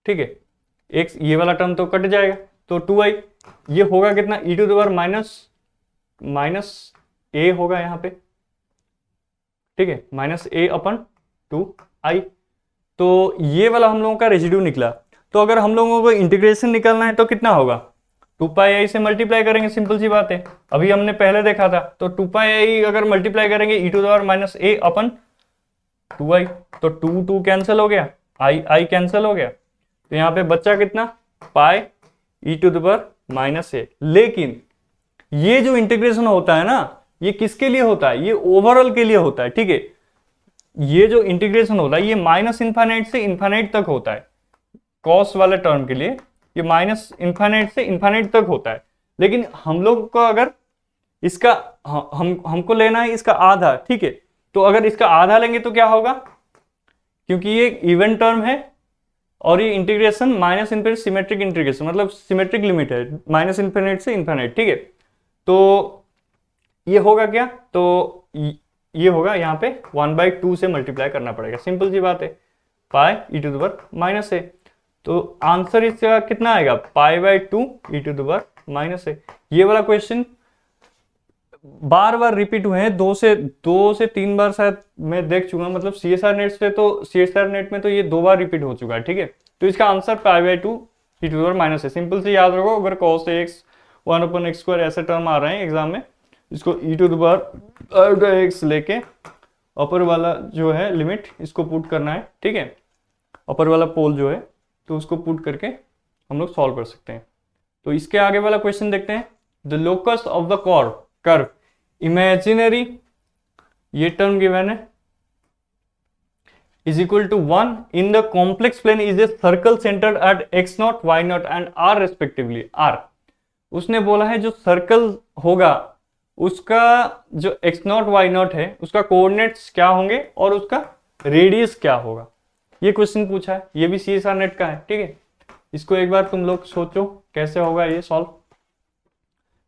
ठीक है। x ये वाला टर्म तो कट जाएगा, तो 2i, ये होगा कितना, माइनस a होगा यहाँ पे, ठीक है, माइनस a अपन 2i। तो ये वाला हम लोगों का रेसिड्यू निकला। तो अगर हम लोगों को इंटीग्रेशन निकालना है तो कितना होगा, 2πi से मल्टीप्लाई करेंगे, सिंपल सी बात है, अभी हमने पहले देखा था। तो 2πi अगर मल्टीप्लाई करेंगे e⁻ a अपन 2i, तो 2 कैंसिल हो गया, आई कैंसिल हो गया, तो यहाँ पे बच्चा कितना, पाई ई टू द पावर माइनस ए। लेकिन ये जो इंटीग्रेशन होता है ना, ये किसके लिए होता है, ये ओवरऑल के लिए होता है, ठीक है। ये जो इंटीग्रेशन होता है ये माइनस इन्फाइनाइट से इन्फाइनाइट तक होता है, कॉस वाले टर्म के लिए ये माइनस इन्फाइनाइट से इन्फाइनाइट तक होता है। लेकिन हम लोग को अगर इसका हमको लेना है इसका आधा, ठीक है। तो अगर इसका आधा लेंगे तो क्या होगा, क्योंकि ये इवन टर्म है और ये integration minus infinite symmetric integration, मतलब सिमेट्रिक लिमिट है माइनस इन्फिनिट से इन्फिनिट, ठीक है। तो ये होगा क्या, तो ये होगा यहाँ पे 1/2 से मल्टीप्लाई करना पड़ेगा, सिंपल सी बात है, पाई ई टू द पावर माइनस ए। तो आंसर इसका कितना आएगा, पाई/2 e to the power minus ए। ये वाला क्वेश्चन बार बार रिपीट हुए हैं, 2 से 3 बार शायद मैं देख चुका, मतलब सीएसआर नेट में तो ये 2 बार रिपीट हो चुका है, ठीक है। तो इसका आंसर पाई/2 e to the power minus है। सिंपल से याद रखो, अगर cos x 1/x² ऐसे टर्म आ रहे हैं एग्जाम में, इसको ई टू द पावर x लेके अपर वाला जो है लिमिट इसको पुट करना है, ठीक है। अपर वाला पोल जो है तो उसको पुट करके हम लोग सॉल्व कर सकते हैं। तो इसके आगे वाला क्वेश्चन देखते हैं, the locus of the curve imaginary, ये टर्म गिवन है, is equal to 1 in the complex plane is a circle centred at x0, y0 and r respectively. r उसने बोला है जो सर्कल होगा उसका जो x0 y0 है उसका कोऑर्डिनेट्स क्या होंगे और उसका रेडियस क्या होगा, ये क्वेश्चन पूछा है। ये भी सीएसआर नेट का है, ठीक है। इसको एक बार तुम लोग सोचो कैसे होगा ये सॉल्व,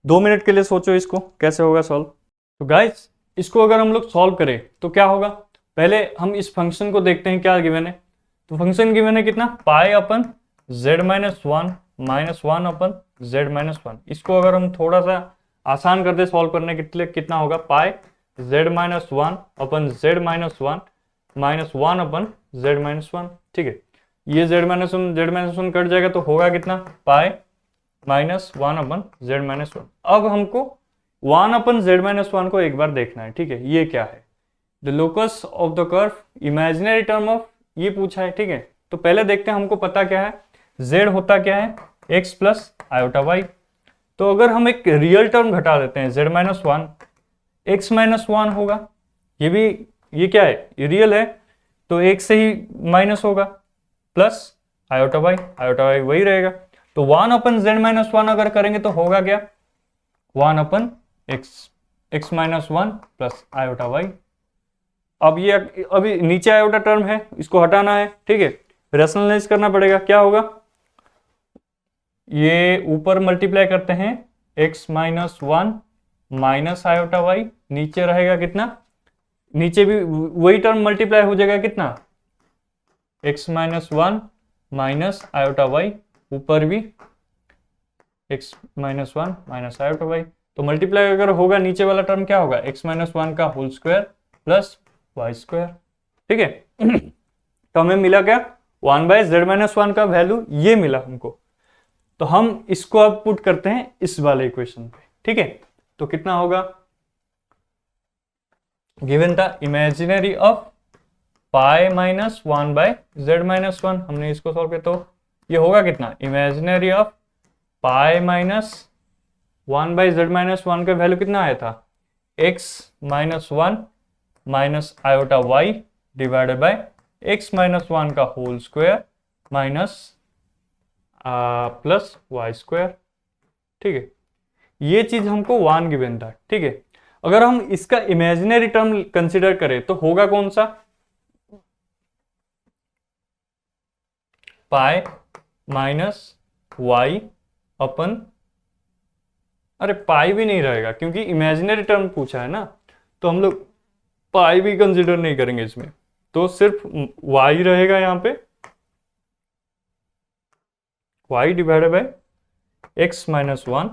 2 मिनट के लिए सोचो इसको कैसे होगा सॉल्व। तो गाइस इसको अगर हम लोग सॉल्व करें तो क्या होगा, पहले हम इस फंक्शन को देखते हैं क्या गिवन है। तो फंक्शन गिवन है कितना, पाई अपन z माइनस 1 माइनस 1 अपन z माइनस 1। इसको अगर हम थोड़ा सा आसान कर दे सॉल्व करने के लिए, कितना होगा, पाई z माइनस 1 अपन z माइनस 1 माइनस 1 अपन z माइनस 1, ठीक है। ये z माइनस 1 कट जाएगा तो होगा कितना, पाई माइनस 1 अपन z माइनस 1। अब हमको 1 अपन z माइनस 1 को एक बार देखना है, ठीक है। ये क्या है, the locus of the curve imaginary term of, ये पूछा है, ठीक है। तो पहले देखते हैं, हमको पता क्या है, z होता क्या है, x प्लस आयोटा y। तो अगर हम एक रियल टर्म घटा देते हैं z माइनस 1, x माइनस 1 होगा, ये क्या है, ये रियल है तो एक से ही माइनस होगा, प्लस आयोटा y वही रहेगा। तो 1 अपन z माइनस 1 अगर करेंगे तो होगा क्या, 1 अपन x minus 1 plus iota y। अब ये अभी नीचे आयोटा टर्म है, इसको हटाना है, ठीक है, रैशनलाइज करना पड़ेगा। क्या होगा, ये ऊपर मल्टीप्लाई करते हैं x minus 1 minus iota y, नीचे रहेगा कितना, नीचे भी वही टर्म मल्टीप्लाई हो जाएगा कितना, x minus 1 minus iota y, ऊपर भी x minus 1 minus iota y। तो मल्टीप्लाई अगर होगा नीचे वाला टर्म क्या होगा, x माइनस 1 का whole square plus y square, ठीक है। तो हमें मिला क्या, 1/z माइनस 1 का वैल्यू ये मिला हमको। तो हम इसको अब पुट करते हैं इस वाले इक्वेशन पे, ठीक है। तो कितना होगा, गिवन था imaginary of pi minus 1/z minus 1, हमने इसको सॉल्व किया तो ये होगा कितना, imaginary of pi minus 1/z minus 1 का वैल्यू कितना आया था, x minus 1 minus iota y divided by x minus 1 का whole square minus plus y square, ठीक है। ये चीज हमको 1 गिवन था, ठीक है। अगर हम इसका इमेजिनरी टर्म कंसीडर करें तो होगा कौन सा, पाई माइनस वाई अपन, अरे पाई भी नहीं रहेगा क्योंकि इमेजिनरी टर्म पूछा है ना, तो हम लोग पाई भी कंसीडर नहीं करेंगे इसमें, तो सिर्फ वाई रहेगा यहाँ पे, y divided by x minus 1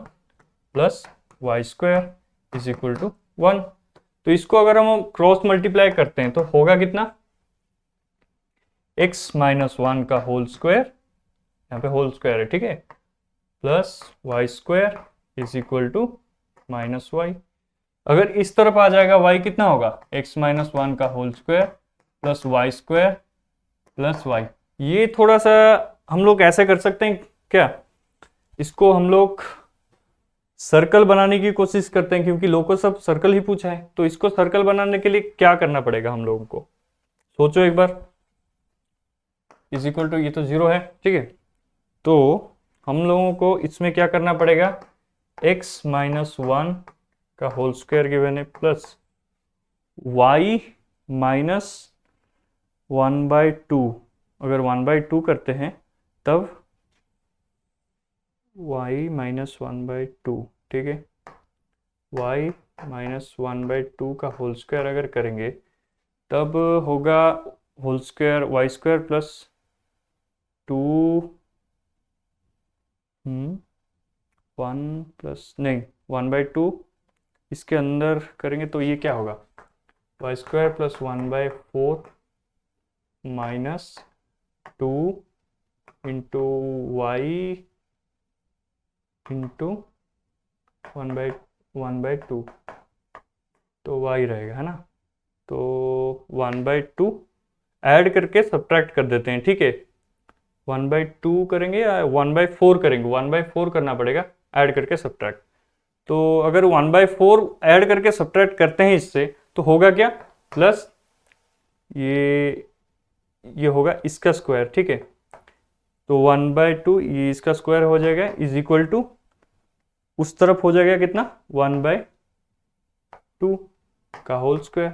plus y square is equal to 1। तो इसको अगर हम क्रॉस मल्टीप्लाई करते हैं तो होगा कितना, x माइनस 1 का होल स्क्वायर, यहाँ पे होल स्क्वायर है, ठीक है, plus y square is equal to minus y. अगर इस तरफ आ जाएगा y कितना होगा, x माइनस 1 का whole square plus y square plus y, ये थोड़ा सा हम लोग ऐसे कर सकते हैं क्या, इसको हम लोग सर्कल बनाने की कोशिश करते हैं, क्योंकि लोगों सब सर्कल ही पूछा है। तो इसको सर्कल बनाने के लिए क्या करना पड़ेगा हम लोगों को, सोचो एक बार। इज इक्वल टू, ये तो 0 है, ठीक है। तो हम लोगों को इसमें क्या करना पड़ेगा, x माइनस 1 का होल स्क्वायर गिवन है प्लस y माइनस 1/2। अगर 1/2 करते हैं तब y माइनस 1/2, ठीक है। y माइनस 1/2 का होल स्क्वायर अगर करेंगे तब होगा whole square y square plus 2 1 plus नहीं 1/2 इसके अंदर करेंगे तो ये क्या होगा, y square plus 1/4 minus 2 into y into 1/2, तो y रहेगा, है ना। तो 1/2 ऐड करके सब्ट्रैक्ट कर देते हैं, ठीक है। 1/2 करेंगे या 1/4 करेंगे, 1/4 करना पड़ेगा ऐड करके सब्ट्रैक्ट। तो अगर 1/4 ऐड करके सब्ट्रैक्ट करते हैं इससे तो होगा क्या, प्लस ये होगा इसका स्क्वायर, ठीक है। तो 1/2 ये इसका स्क्वायर हो जाएगा इज इक्वल टू उस तरफ हो जाएगा कितना, 1/2 का होल स्क्वायर।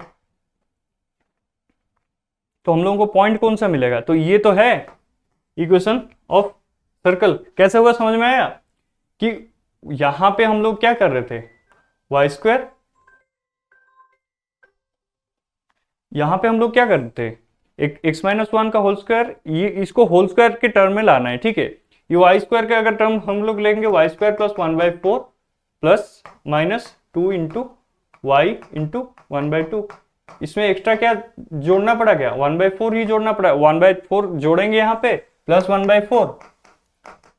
तो हम लोगों को पॉइंट कौन सा मिलेगा, तो ये तो है इक्वेशन ऑफ सर्कल। कैसे हुआ समझ में आया कि यहां पे हम लोग क्या कर रहे थे, वाई स्क्वायर, यहां पे हम लोग क्या कर रहे थे, एक x माइनस 1 का होल स्क्वायर, ये इसको होल स्क्वायर के टर्म में लाना है, ठीक है। ये वाई स्क्वायर का अगर टर्म हम लोग लेंगे y square plus 1/4 plus minus 2 into y into 1/2। इसमें एक्स्ट्रा क्या जोड़ना पड़ा, क्या 1/4 ही जोड़ना पड़ा, 1/4 जोड़ेंगे यहाँ पे प्लस 1/4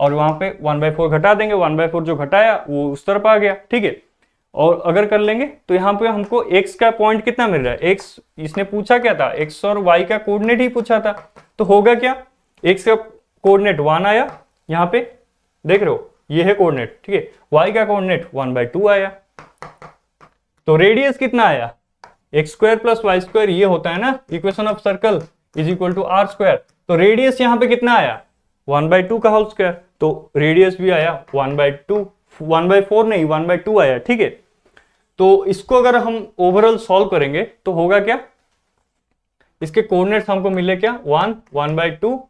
और वहां पे 1/4 घटा देंगे, 1/4 जो घटाया वो उस तरफ आ गया, ठीक है। और अगर कर लेंगे तो यहाँ पे हमको x का पॉइंट कितना मिल रहा है, x इसने पूछा क्या था, x और y का कोऑर्डिनेट ही पूछा था। तो होगा क्या, x का कोऑर्डिनेट 1 आया, यहाँ पे देख रहे हो ये है कोऑर्डिनेट, ठीक है। y का कोऑर्डिनेट 1/2 आया। तो रेडियस कितना आया, x square plus y square, ये होता है ना equation of circle, is equal to r square. तो रेडियस यहाँ पे कितना आया, 1/2 का होल स्क्वायर, तो रेडियस भी आया 1/2, 1/4 नहीं 1/2 आया, ठीक है। तो इसको अगर हम ओवरऑल सॉल्व करेंगे तो होगा क्या, इसके कोऑर्डिनेट्स हमको मिले क्या, 1/2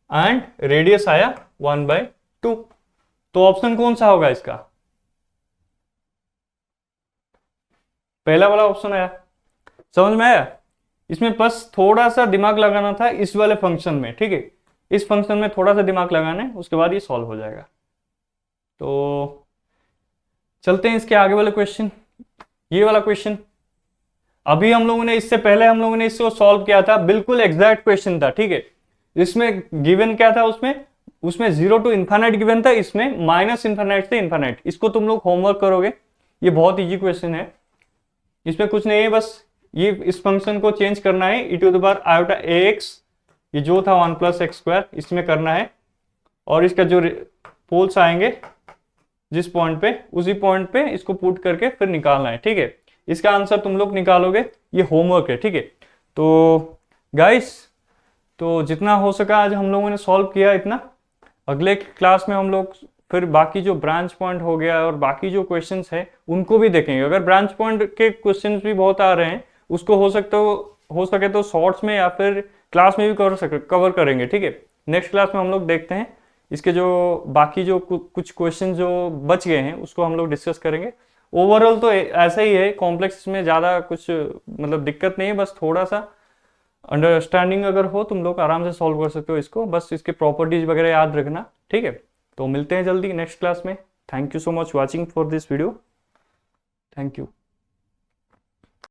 एंड रेडियस आया 1/2। तो ऑप्शन कौन सा होगा इसका, पहला वाला ऑप्शन आया। समझ में आया, इसमें बस थोड़ा सा दिमाग लगाना था इस वाले फंक्शन में, ठीक है। इस फंक्शन में थोड़ा सा दिमाग लगाना है, उसके बाद ये सॉल्व हो जाएगा। तो चलते हैं इसके आगे वाले क्वेश्चन। ये वाला क्वेश्चन अभी हम लोगों ने, इससे पहले हम लोगों ने इसको सॉल्व किया था, बिल्कुल एग्जैक्ट क्वेश्चन था, ठीक है। इसमें गिवन क्या था, उसमें 0 टू इन्फाइनाइट गिवन था, इसमें माइनस इन्फाइनाइट से इन्फाइनाइट। इसको तुम लोग होमवर्क करोगे, ये बहुत इजी क्वेश्चन है। इसमें कुछ नहीं है, बस ये इस फंक्शन को चेंज करना है, e to the power iota ax, ये जो था 1 प्लस एक्स स्क्वायर, इसमें करना है। और इसका जो पोल्स आएंगे जिस पॉइंट पे, उसी पॉइंट पे इसको पुट करके फिर निकालना है, ठीक है। इसका आंसर तुम लोग निकालोगे, ये होमवर्क है, ठीक है। तो गाइस, तो जितना हो सका आज हम लोगों ने सॉल्व किया इतना। अगले क्लास में हम लोग फिर बाकी जो ब्रांच पॉइंट हो गया और बाकी जो क्वेश्चंस है उनको भी देखेंगे। अगर ब्रांच पॉइंट के क्वेश्चंस भी बहुत आ रहे हैं, उसको हो सके तो शॉर्ट्स में या फिर क्लास में भी कवर करेंगे, ठीक है। नेक्स्ट क्लास में हम लोग देखते हैं इसके जो बाकी जो कुछ क्वेश्चन जो बच गए हैं उसको हम लोग डिस्कस करेंगे। ओवरऑल तो ऐसा ही है, कॉम्प्लेक्स में ज़्यादा कुछ मतलब दिक्कत नहीं है, बस थोड़ा सा अंडरस्टैंडिंग अगर हो तुम लोग आराम से सॉल्व कर सकते हो इसको, बस इसके प्रॉपर्टीज वगैरह याद रखना, ठीक है। तो मिलते हैं जल्दी नेक्स्ट क्लास में। Thank you so much watching for this video, thank you.